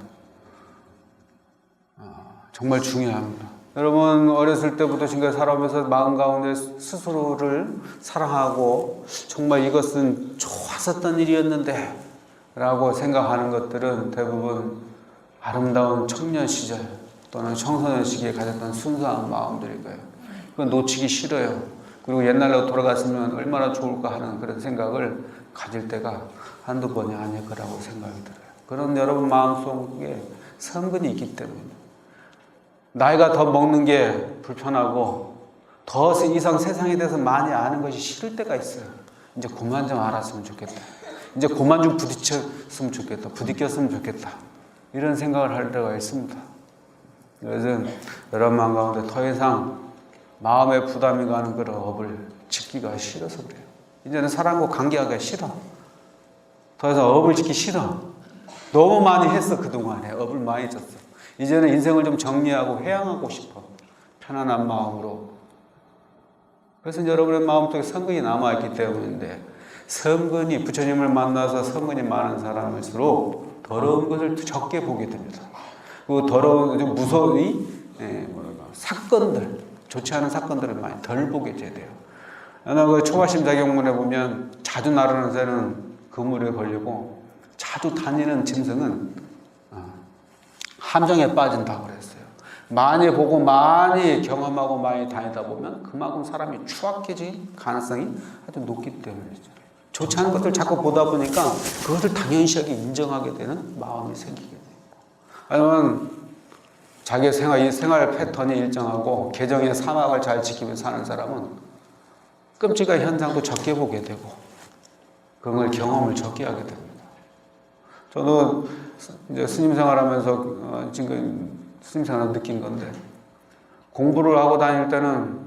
정말 중요합니다. 여러분 어렸을 때부터 지금까지 살아오면서 마음 가운데 스스로를 사랑하고 정말 이것은 좋았었던 일이었는데 라고 생각하는 것들은 대부분 아름다운 청년 시절 또는 청소년 시기에 가졌던 순수한 마음들일 거예요. 그건 놓치기 싫어요. 그리고 옛날로 돌아갔으면 얼마나 좋을까 하는 그런 생각을 가질 때가 한두 번이 아닐 거라고 생각이 들어요. 그런 여러분 마음속에 성근이 있기 때문에 나이가 더 먹는 게 불편하고 더 이상 세상에 대해서 많이 아는 것이 싫을 때가 있어요. 이제 그만 좀 알았으면 좋겠다. 이제 그만 좀 부딪혔으면 좋겠다. 부딪혔으면 좋겠다. 이런 생각을 할 때가 있습니다. 그래서 여러분 마음 가운데 더 이상 마음에 부담이 가는 그런 업을 지키기가 싫어서 그래요. 이제는 사람과 관계하기가 싫어. 더 이상 업을 지키기 싫어. 너무 많이 했어. 그동안에 업을 많이 졌어. 이제는 인생을 좀 정리하고 회양하고 싶어. 편안한 마음으로. 그래서 여러분의 마음속에 성근이 남아있기 때문인데, 성근이, 부처님을 만나서 성근이 많은 사람일수록 더러운 것을 적게 보게 됩니다. 그 더러운, 좀 무서운 사건들, 좋지 않은 사건들을 많이 덜 보게 돼요. 그 초가심 자경문에 보면 자주 나르는 새는 그물에 걸리고 자주 다니는 짐승은 함정에 빠진다고 그랬어요. 많이 보고 많이 경험하고 많이 다니다 보면 그만큼 사람이 추악해질 가능성이 아주 높기 때문이죠. 좋지 않은 것들 자꾸 보다 보니까 그것을 당연시하게 인정하게 되는 마음이 생기게 돼요. 아니면 자기의 생활 패턴이 일정하고 계정의 사막을 잘 지키면서 사는 사람은 끔찍한 현상도 적게 보게 되고 그걸 경험을 적게 하게 됩니다. 저도 이제 스님 생활하면서 지금 스님 생활을 느낀 건데, 공부를 하고 다닐 때는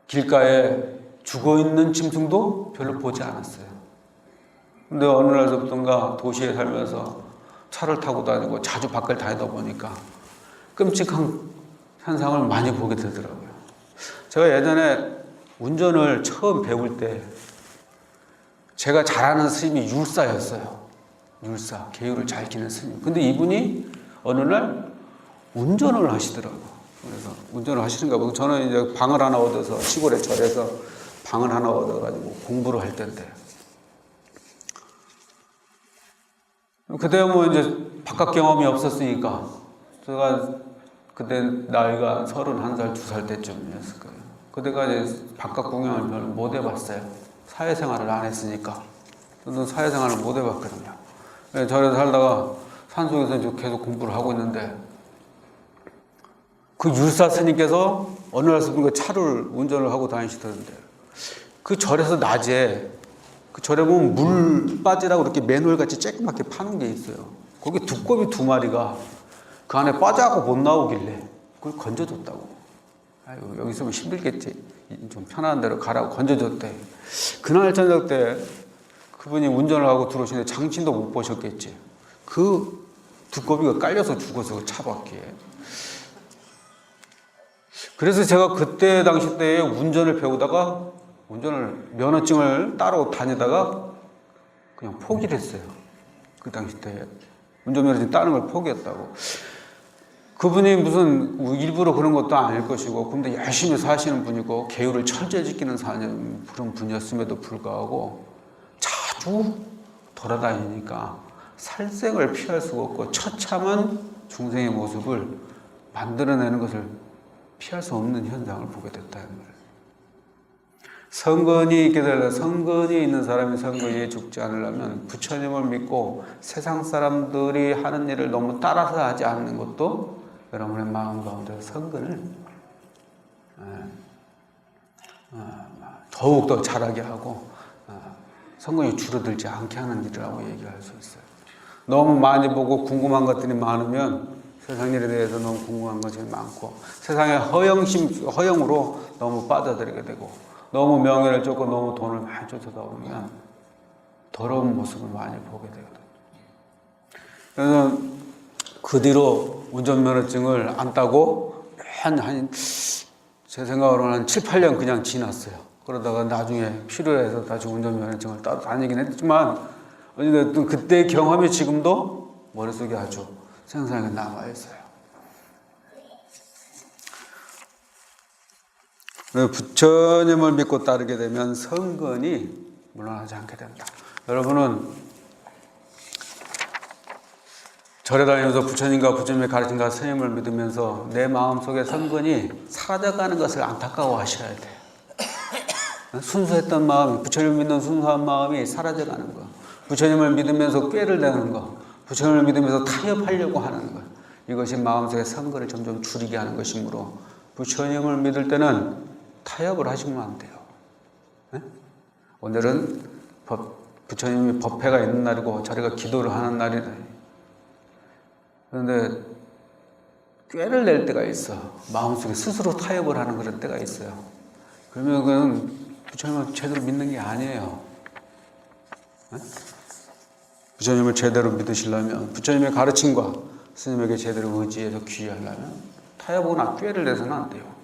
길가에 죽어있는 짐승도 별로 보지 않았어요. 근데 어느 날서부터인가 도시에 살면서 차를 타고 다니고 자주 밖을 다니다 보니까 끔찍한 현상을 많이 보게 되더라고요. 제가 예전에 운전을 처음 배울 때 제가 잘 아는 스님이 율사였어요. 율사, 계율을 잘 지키는 스님. 근데 이분이 어느 날 운전을 하시더라고요. 그래서 운전을 하시는가 보고 저는 이제 방을 하나 얻어서 시골에 절에서 방을 하나 얻어가지고 공부를 할 때인데, 그때 뭐 이제 바깥 경험이 없었으니까 제가 그때 나이가 31살, 2살 때쯤이었을 거예요. 그때가 이제 바깥 구경을 별로 못 해봤어요. 사회생활을 안 했으니까. 저도 사회생활을 못 해봤거든요. 절에서 살다가 산속에서 이제 계속 공부를 하고 있는데, 그 율사 스님께서 어느 날 차를 운전을 하고 다니시던데, 그 절에서 낮에, 그 절에 보면 물바지라고 이렇게 맨홀같이 쬐끄맣게 파는 게 있어요. 거기 두꺼비 2마리가 그 안에 빠져갖고 못 나오길래 그걸 건져줬다고. 아유, 여기 있으면 힘들겠지. 좀 편안한 데로 가라고 건져줬대. 그날 저녁 때 그분이 운전을 하고 들어오시는데 장신도 못 보셨겠지. 그 두꺼비가 깔려서 죽어서 차 바퀴에. 그래서 제가 그때 당시 때에 운전을 배우다가 면허증을 따러 다니다가 그냥 포기를 했어요. 그 당시 때에 운전면허증 따는 걸 포기했다고. 그분이 무슨 일부러 그런 것도 아닐 것이고, 근데 열심히 사시는 분이고 계율을 철저히 지키는 그런 분이었음에도 불구하고 자주 돌아다니니까 살생을 피할 수가 없고 처참한 중생의 모습을 만들어내는 것을 피할 수 없는 현상을 보게 됐다는 거예요. 성근이 있게 되려 성근이 있는 사람이 성근에 죽지 않으려면 부처님을 믿고 세상 사람들이 하는 일을 너무 따라서 하지 않는 것도 여러분의 마음 가운데 성근을 더욱더 잘하게 하고 성근이 줄어들지 않게 하는 일이라고 얘기할 수 있어요. 너무 많이 보고 궁금한 것들이 많으면 세상 일에 대해서 너무 궁금한 것이 많고 세상의 허영으로 너무 빠져들게 되고 너무 명예를 쫓고 너무 돈을 많이 쫓아다 보면 더러운 모습을 많이 보게 되거든요. 그래서 그 뒤로 운전면허증을 안 따고 제 생각으로는 한 7, 8년 그냥 지났어요. 그러다가 나중에 필요해서 다시 운전면허증을 따로 다니긴 했지만 어쨌든 그때의 경험이 지금도 머릿속에 아주 생생하게 남아있어요. 부처님을 믿고 따르게 되면 성근이 물러나지 않게 된다. 여러분은 절에 다니면서 부처님과 부처님의 가르침과 스님을 믿으면서 내 마음속에 성근이 사라져가는 것을 안타까워 하셔야 돼요. 순수했던 마음이, 부처님을 믿는 순수한 마음이 사라져가는 거. 부처님을 믿으면서 꾀를 내는 거, 부처님을 믿으면서 타협하려고 하는 것, 이것이 마음속에 선거를 점점 줄이게 하는 것이므로 부처님을 믿을 때는 타협을 하시면 안 돼요. 네? 오늘은 부처님이 법회가 있는 날이고 자기가 기도를 하는 날이다. 그런데 꾀를 낼 때가 있어. 마음속에 스스로 타협을 하는 그런 때가 있어요. 그러면 그건 부처님을 제대로 믿는 게 아니에요. 네? 부처님을 제대로 믿으시려면, 부처님의 가르침과 스님에게 제대로 의지해서 귀의하려면 타협하거나 꾀를 내서는 안 돼요.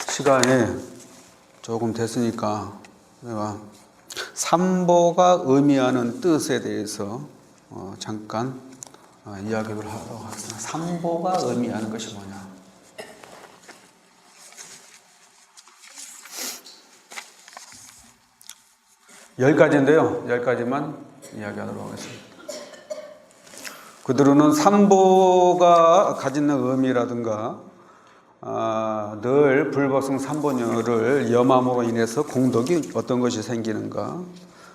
시간이 조금 됐으니까 내가 삼보가 의미하는 뜻에 대해서 잠깐 이야기를 하도록 하겠습니다. 삼보가 의미하는 것이 뭐냐? 열 가지인데요. 10가지만 이야기하도록 하겠습니다. 그들은 삼보가 가지는 의미라든가 늘 불법성 삼보녀를 염함으로 인해서 공덕이 어떤 것이 생기는가,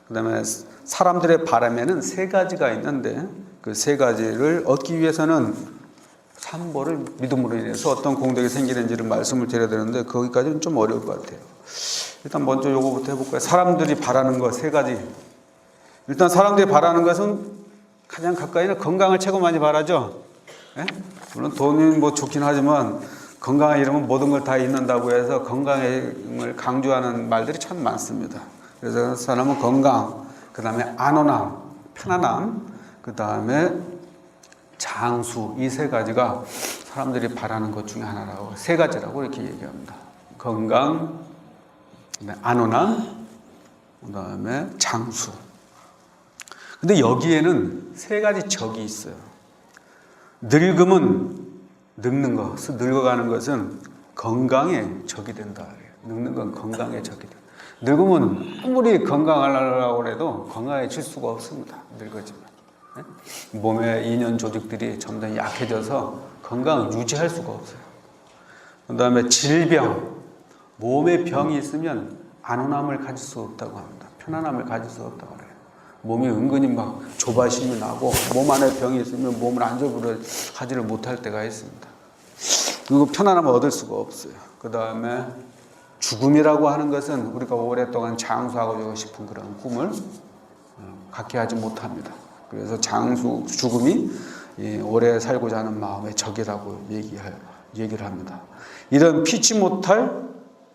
그 다음에 사람들의 바람에는 3가지가 있는데 그 3가지를 얻기 위해서는 삼보를 믿음으로 인해서 어떤 공덕이 생기는지를 말씀을 드려야 되는데 거기까지는 좀 어려울 것 같아요. 일단 먼저 요거부터 해볼까요? 사람들이 바라는 것 3가지. 일단 사람들이 바라는 것은 가장 가까이는 건강을 최고 많이 바라죠. 예? 물론 돈이 뭐 좋긴 하지만 건강에 이르면 모든 걸 다 잃는다고 해서 건강을 강조하는 말들이 참 많습니다. 그래서 사람은 건강, 그 다음에 안온함, 편안함, 그 다음에 장수, 이 3가지가 사람들이 바라는 것 중에 하나라고, 3가지라고 이렇게 얘기합니다. 건강, 그다음에 안온함, 그 다음에 장수. 근데 여기에는 3가지 적이 있어요. 늙음은, 늙는 것, 늙어가는 것은 건강에 적이 된다. 늙는 건 건강에 적이 된다. 늙으면 아무리 건강하려고 해도 건강해질 수가 없습니다. 늙어지면. 네? 몸의 이년 조직들이 점점 약해져서 건강을 유지할 수가 없어요. 그 다음에 질병, 몸에 병이 있으면 안온함을 가질 수 없다고 합니다. 편안함을 가질 수 없다고 해요. 몸이 은근히 막 조바심이 나고 몸 안에 병이 있으면 몸을 안절부절 하지를 못할 때가 있습니다. 그리고 편안함을 얻을 수가 없어요. 그 다음에 죽음이라고 하는 것은 우리가 오랫동안 장수하고 싶은 그런 꿈을 갖게 하지 못합니다. 그래서 죽음이 오래 살고자 하는 마음의 적이라고 얘기를 합니다. 이런 피치 못할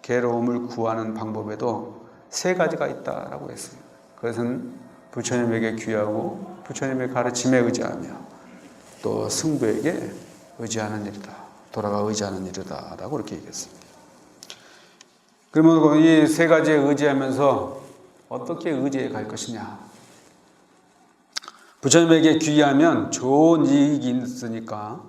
괴로움을 구하는 방법에도 3가지가 있다라고 했습니다. 그것은 부처님에게 귀하고 부처님의 가르침에 의지하며 또 승부에게 의지하는 일이다. 돌아가 의지하는 일이다 라고 이렇게 얘기했습니다. 그러면 이 3가지에 의지하면서 어떻게 의지해 갈 것이냐? 부처님에게 귀의하면 좋은 이익이 있으니까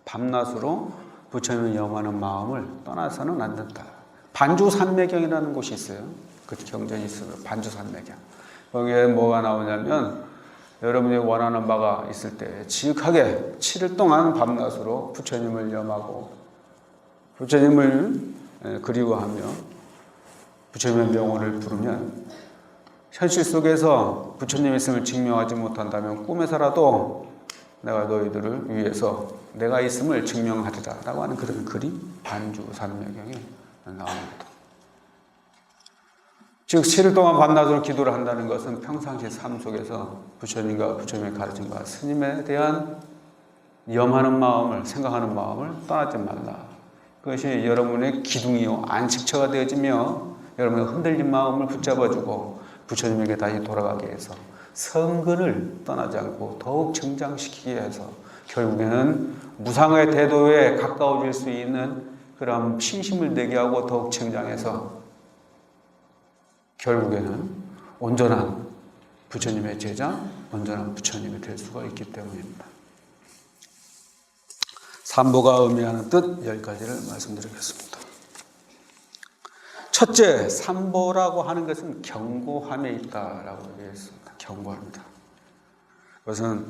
밤낮으로 부처님을 염하는 마음을 떠나서는 안 된다. 반주산매경이라는 곳이 있어요. 그 경전이 있어요. 반주산매경. 거기에 뭐가 나오냐면 여러분이 원하는 바가 있을 때 지극하게 7일 동안 밤낮으로 부처님을 염하고 부처님을 그리워하며 부처님의 명호를 부르면 현실 속에서 부처님의 있음을 증명하지 못한다면 꿈에서라도 내가 너희들을 위해서 내가 있음을 증명하리라 라고 하는 그런 글이 반주산매경에 나옵니다. 즉 7일 동안 밤낮으로 기도를 한다는 것은 평상시 삶 속에서 부처님과 부처님의 가르침과 스님에 대한 염하는 마음을, 생각하는 마음을 떠나지 말라. 그것이 여러분의 기둥이요 안식처가 되어지며 여러분의 흔들린 마음을 붙잡아주고 부처님에게 다시 돌아가게 해서 성근을 떠나지 않고 더욱成장시키게 해서 결국에는 무상의 대도에 가까워질 수 있는 그런 신심을 내게 하고 더욱成장해서 결국에는 온전한 부처님의 제자, 온전한 부처님이 될 수가 있기 때문입니다. 삼보가 의미하는 뜻 10가지를 말씀드리겠습니다. 첫째, 삼보라고 하는 것은 경고함에 있다라고 얘기했습니다. 경고합니다. 그것은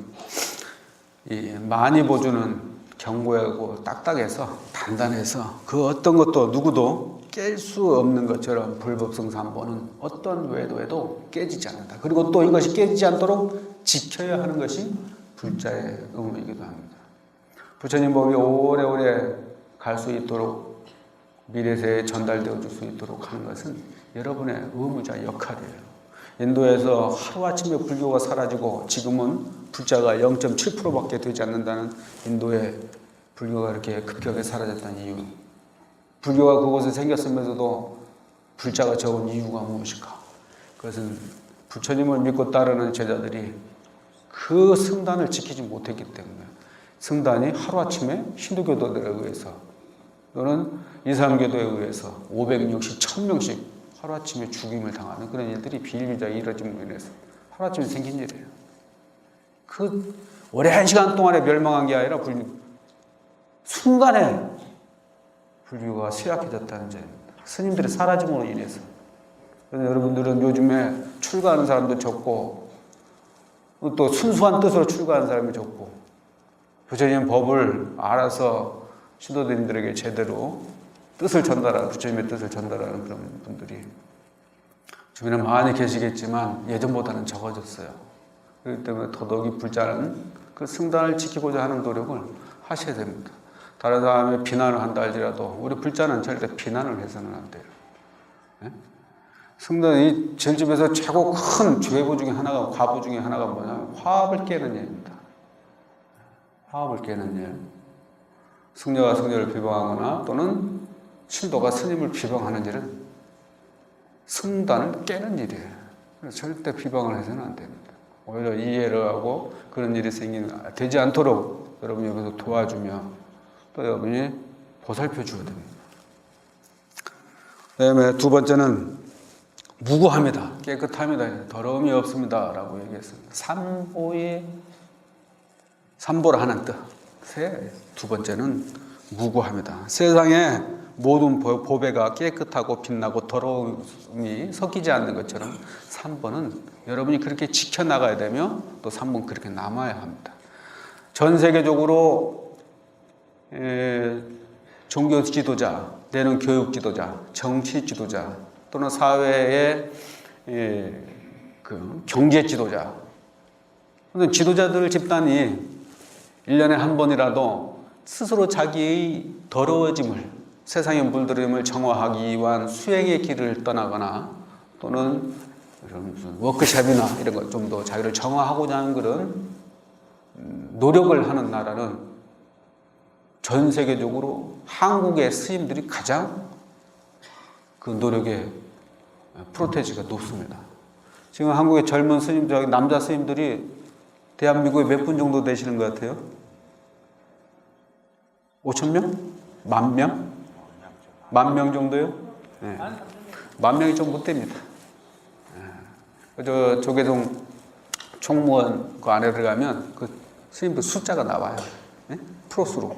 이 많이 보주는 견고하고 딱딱해서 단단해서 그 어떤 것도 누구도 깰 수 없는 것처럼 불법성 삼보는 어떤 외도에도 깨지지 않는다. 그리고 또 이것이 깨지지 않도록 지켜야 하는 것이 불자의 의무이기도 합니다. 부처님 법이 오래오래 갈 수 있도록 미래세에 전달되어 줄 수 있도록 하는 것은 여러분의 의무자 역할이에요. 인도에서 하루아침에 불교가 사라지고 지금은 불자가 0.7%밖에 되지 않는다는 인도의 불교가 이렇게 급격하게 사라졌다는 이유. 불교가 그곳에 생겼으면서도 불자가 적은 이유가 무엇일까? 그것은 부처님을 믿고 따르는 제자들이 그 성단을 지키지 못했기 때문에 성단이 하루아침에 힌두교도들에 의해서 또는 이슬람교도에 의해서 500명씩 1000명씩 하루아침에 죽임을 당하는 그런 일들이 비일비재하게 이루어짐으로 인해서 하루아침에 생긴 일이에요. 그 오랜 시간 동안에 멸망한 게 아니라 순간에 불교가 쇠약해졌다는 점입니다. 스님들이 사라짐으로 인해서. 그래서 여러분들은 요즘에 출가하는 사람도 적고 또 순수한 뜻으로 출가하는 사람이 적고 부처님 법을 알아서 신도들님들에게 제대로 뜻을 전달하는 부처님의 뜻을 전달하는 그런 분들이 주변에 많이 계시겠지만 예전보다는 적어졌어요. 그렇기 때문에 더더욱이 불자는 그 성단을 지키고자 하는 노력을 하셔야 됩니다. 다른 사람이 비난을 한다 할지라도 우리 불자는 절대 비난을 해서는 안 돼요. 네? 성단이 절집에서 최고 큰 죄부 중에 하나가 과부 중에 하나가 뭐냐면 화합을 깨는 일입니다. 화합을 깨는 일. 승려가 승려를 비방하거나 또는 신도가 스님을 비방하는 일은 성단을 깨는 일이에요. 그래서 절대 비방을 해서는 안 됩니다. 오히려 이해를 하고 그런 일이 되지 않도록 여러분이 여기서 도와주며 또 여러분이 보살펴 줘야 됩니다. 그 다음에 두 번째는 무고합니다. 깨끗합니다. 더러움이 없습니다. 라고 얘기했습니다. 삼보를 하는 뜻. 두 번째는 무고합니다. 세상에 모든 보배가 깨끗하고 빛나고 더러움이 섞이지 않는 것처럼 삼보는 여러분이 그렇게 지켜나가야 되며 또 삼보는 그렇게 남아야 합니다. 전 세계적으로 종교 지도자, 내는 교육 지도자, 정치 지도자 또는 사회의 그 경제 지도자 지도자들 집단이 1년에 한 번이라도 스스로 자기의 더러워짐을 세상에 물들임을 정화하기 위한 수행의 길을 떠나거나 또는 무슨 워크숍이나 이런 것 좀 더 자기를 정화하고자 하는 그런 노력을 하는 나라는 전 세계적으로 한국의 스님들이 가장 그 노력의 프로테지가 높습니다. 지금 한국의 젊은 스님, 남자 스님들이 대한민국에 몇 분 정도 되시는 것 같아요? 5,000명? 10,000명? 10,000명 정도요? 네. 10,000명이 좀 못 됩니다. 저 조계종 총무원 그 안에 들어가면 그 스님들 숫자가 나와요. 네? 프로수로.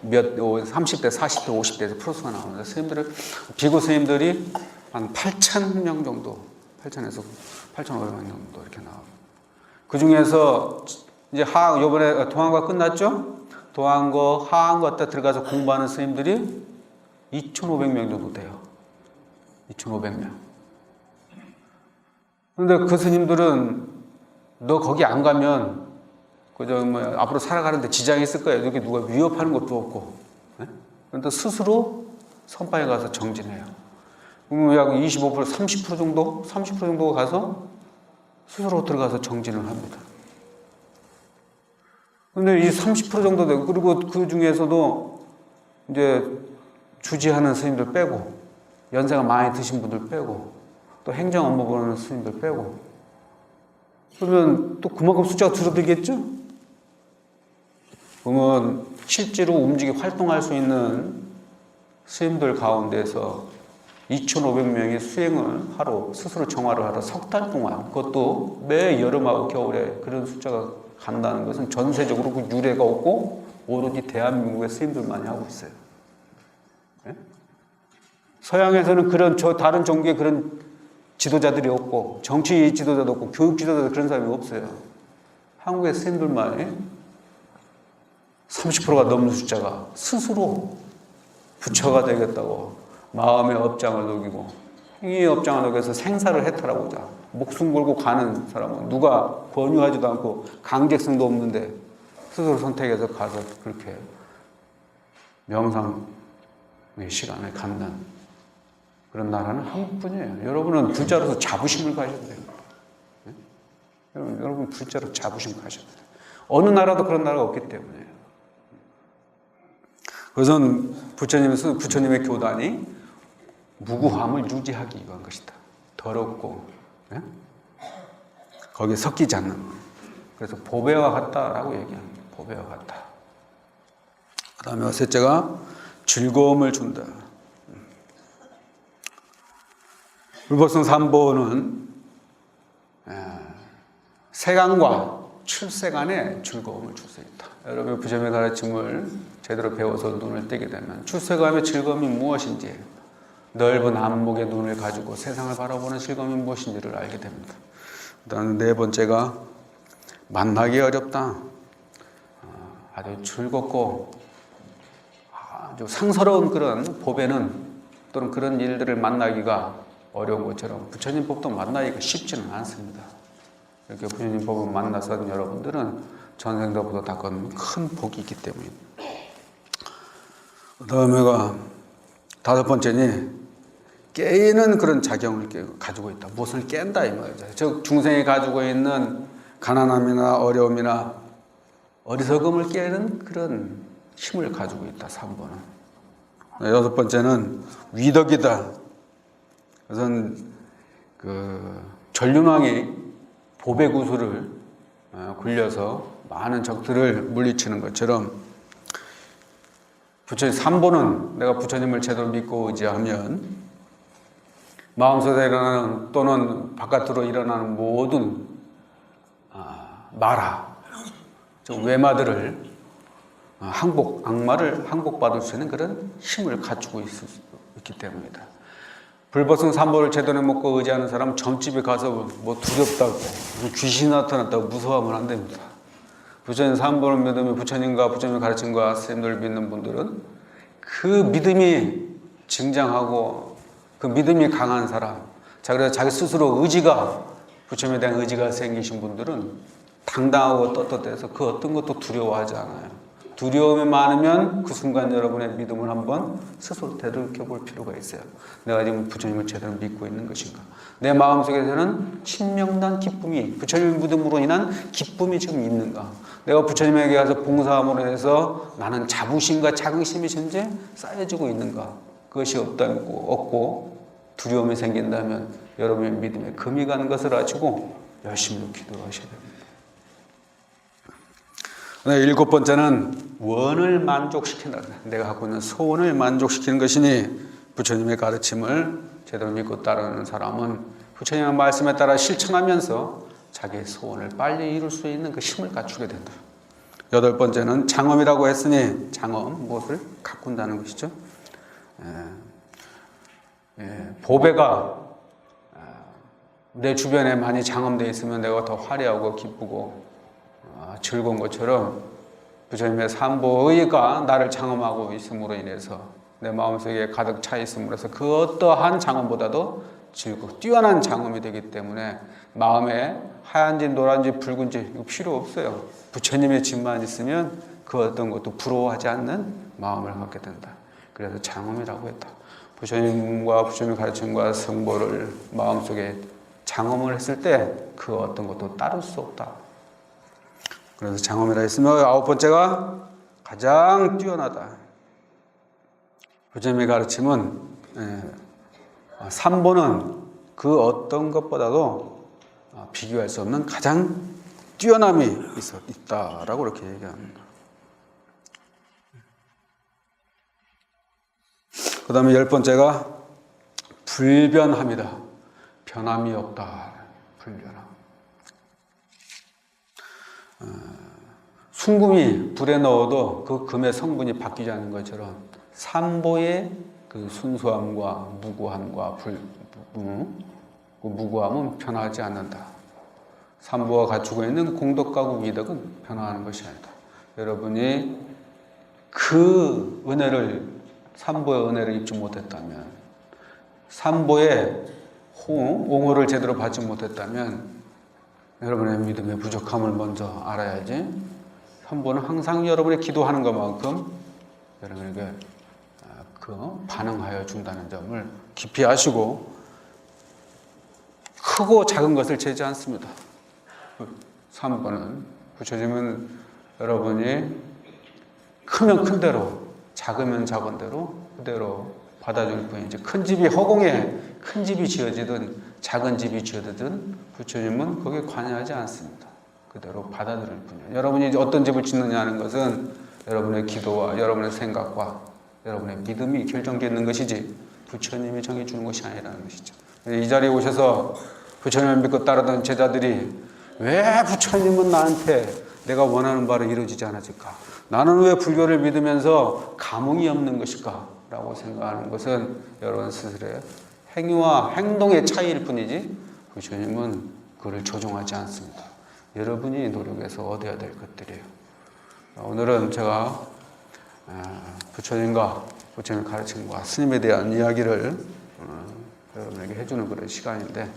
30대, 40대, 50대에서 프로수가 나오는데 스님들은, 비구 스님들이 한 8,000명 정도, 8,000에서 8,500명 정도 이렇게 나와요. 그 중에서 이제 요번에 도안과 끝났죠? 도안과 하안과 때 들어가서 공부하는 스님들이 2,500명 정도 돼요. 2,500명. 그런데 그 스님들은 너 거기 안 가면 그저 뭐 앞으로 살아가는데 지장이 있을 거야. 이렇게 누가 위협하는 것도 없고. 네? 그런데 스스로 선방에 가서 정진해요. 그러면 약 25%, 30% 정도? 30% 정도가 가서 스스로 들어가서 정진을 합니다. 근데 이 30% 정도 되고, 그리고 그 중에서도 이제 주지하는 스님들 빼고, 연세가 많이 드신 분들 빼고, 또 행정 업무 보는 스님들 빼고, 그러면 또 그만큼 숫자가 줄어들겠죠? 그러면 실제로 활동할 수 있는 스님들 가운데서 2,500명이 수행을 하러, 스스로 정화를 하러 석 달 동안, 그것도 매 여름하고 겨울에 그런 숫자가 간다는 것은 전세적으로 그 유례가 없고 오로지 대한민국의 스님들만이 하고 있어요. 네? 서양에서는 다른 종교에 그런 지도자들이 없고, 정치 지도자도 없고, 교육 지도자도 그런 사람이 없어요. 한국의 스님들만이 30%가 넘는 숫자가 스스로 부처가 되겠다고 마음의 업장을 녹이고 행위의 업장을 녹여서 생사를 해탈하고자 목숨 걸고 가는 사람은 누가 권유하지도 않고 강제성도 없는데 스스로 선택해서 가서 그렇게 명상의 시간을 갖는 그런 나라는 한국뿐이에요. 여러분은 불자로서 자부심을 가져야 돼요. 네? 여러분 불자로 자부심 가져야 돼요. 어느 나라도 그런 나라가 없기 때문에요. 그것은 부처님의 교단이 무구함을 유지하기 위한 것이다. 더럽고 네? 거기에 섞이지 않는 거예요. 그래서 보배와 같다라고 얘기합니다. 보배와 같다. 그 다음에 셋째가 즐거움을 준다. 불법성 삼보는 세간과 출세간에 즐거움을 줄 수 있다. 여러분 부처님의 가르침을 제대로 배워서 눈을 뜨게 되면 출세간의 즐거움이 무엇인지 넓은 안목의 눈을 가지고 세상을 바라보는 즐거움이 무엇인지를 알게 됩니다. 그다음 네 번째가 만나기 어렵다. 아주 즐겁고 아주 상스러운 그런 보배는 또는 그런 일들을 만나기가 어려운 것처럼 부처님 법도 만나기가 쉽지는 않습니다. 이렇게 부처님 법을 만나서 여러분들은 전생들보다 더 큰 복이 있기 때문입니다. 그 다음에가 다섯 번째니 깨이는 그런 작용을 가지고 있다. 무엇을 깬다 이 말이죠. 즉 중생이 가지고 있는 가난함이나 어려움이나 어리석음을 깨는 그런 힘을 가지고 있다. 3번은. 여섯 번째는 위덕이다. 그것은 전륜왕이 보배구슬을 굴려서 많은 적들을 물리치는 것처럼 부처님 3번은 내가 부처님을 제대로 믿고 의지하면 마음속에 일어나는 또는 바깥으로 일어나는 모든 마라, 즉 외마들을 악마를 항복받을 수 있는 그런 힘을 갖추고 있기 때문이다. 불법성 삼보를 제대로 먹고 의지하는 사람은 점집에 가서 뭐 두렵다고 귀신이 나타났다고 무서워하면 안 됩니다. 부처님 삼보를 믿으면 부처님과 부처님의 가르침과 스님들을 믿는 분들은 그 믿음이 증장하고 그 믿음이 강한 사람, 그래서 자기 스스로 의지가 부처님에 대한 의지가 생기신 분들은 당당하고 떳떳해서 그 어떤 것도 두려워하지 않아요. 두려움이 많으면 그 순간 여러분의 믿음을 한번 스스로 되돌려볼 필요가 있어요. 내가 지금 부처님을 제대로 믿고 있는 것인가? 내 마음속에서는 신명난 기쁨이, 부처님의 믿음으로 인한 기쁨이 지금 있는가? 내가 부처님에게 가서 봉사함으로 해서 나는 자부심과 자긍심이 현재 쌓여지고 있는가? 그것이 없고 두려움이 생긴다면 여러분의 믿음에 금이 가는 것을 아시고 열심히 기도를 하셔야 됩니다. 일곱 번째는 원을 만족시킨다. 내가 갖고 있는 소원을 만족시키는 것이니 부처님의 가르침을 제대로 믿고 따르는 사람은 부처님의 말씀에 따라 실천하면서 자기의 소원을 빨리 이룰 수 있는 그 힘을 갖추게 된다. 여덟 번째는 장엄이라고 했으니 장엄, 무엇을 가꾼다는 것이죠. 보배가 내 주변에 많이 장엄되어 있으면 내가 더 화려하고 기쁘고 즐거운 것처럼 부처님의 삼보의가 나를 장엄하고 있음으로 인해서 내 마음속에 가득 차 있음으로 해서 그 어떠한 장엄보다도 즐겁고 뛰어난 장엄이 되기 때문에 마음에 하얀지 노란지 붉은지 이거 필요 없어요. 부처님의 집만 있으면 그 어떤 것도 부러워하지 않는 마음을 갖게 된다. 그래서 장엄이라고 했다. 부처님과 부처님의 가르침과 성보를 마음속에 장엄을 했을 때 그 어떤 것도 따를 수 없다. 그래서 장엄이라 했으며 아홉 번째가 가장 뛰어나다. 부처님의 가르침은 삼보는 그 어떤 것보다도 비교할 수 없는 가장 뛰어남이 있다라고 이렇게 얘기합니다. 그 다음에 열 번째가 불변함이다. 변함이 없다. 불변함. 순금이 불에 넣어도 그 금의 성분이 바뀌지 않는 것처럼 삼보의 그 순수함과 무구함과 무구함은 변하지 않는다. 삼보가 갖추고 있는 공덕과 위덕은 변화하는 것이 아니다. 여러분이 그 은혜를, 삼보의 은혜를 입지 못했다면, 삼보의 옹호를 제대로 받지 못했다면 여러분의 믿음의 부족함을 먼저 알아야지. 삼보는 항상 여러분이 기도하는 것만큼 여러분에게 그 반응하여 준다는 점을 깊이 아시고, 크고 작은 것을 재지 않습니다. 3번은 부처님은 여러분이 크면 큰 대로, 작으면 작은 대로 그대로 받아줄 뿐이지, 큰 집이 허공에 큰 집이 지어지든 작은 집이 지어지든 부처님은 거기에 관여하지 않습니다. 그대로 받아들일 뿐이에요. 여러분이 어떤 집을 짓느냐는 것은 여러분의 기도와 여러분의 생각과 여러분의 믿음이 결정짓는 것이지 부처님이 정해주는 것이 아니라는 것이죠. 이 자리에 오셔서 부처님을 믿고 따르던 제자들이 왜 부처님은 나한테 내가 원하는 바를 이루어지지 않았을까? 나는 왜 불교를 믿으면서 감흥이 없는 것일까? 라고 생각하는 것은 여러분 스스로의 행위와 행동의 차이일 뿐이지 부처님은 그를 조종하지 않습니다. 여러분이 노력해서 얻어야 될 것들이에요. 오늘은 제가 부처님과 부처님의 가르침과 스님에 대한 이야기를 여러분에게 해주는 그런 시간인데,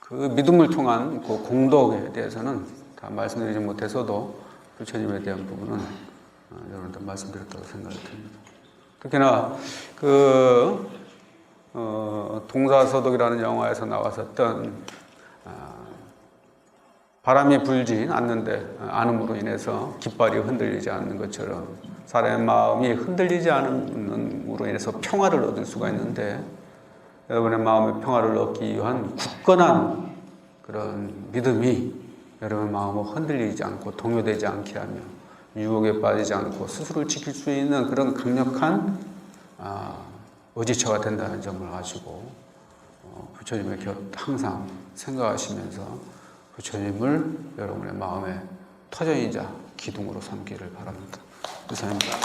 그 믿음을 통한 그 공덕에 대해서는 다 말씀드리지 못해서도 부처님에 대한 부분은 여러분들 말씀드렸다고 생각이 듭니다. 특히나 동사서독이라는 영화에서 나왔었던 바람이 불지 않음으로 인해서 깃발이 흔들리지 않는 것처럼 사람의 마음이 흔들리지 않음으로 인해서 평화를 얻을 수가 있는데, 여러분의 마음의 평화를 얻기 위한 굳건한 그런 믿음이 여러분의 마음을 흔들리지 않고 동요되지 않게 하며 유혹에 빠지지 않고 스스로를 지킬 수 있는 그런 강력한 의지처가 된다는 점을 아시고 부처님의 곁 항상 생각하시면서 부처님을 여러분의 마음의 터전이자 기둥으로 삼기를 바랍니다. 이상입니다.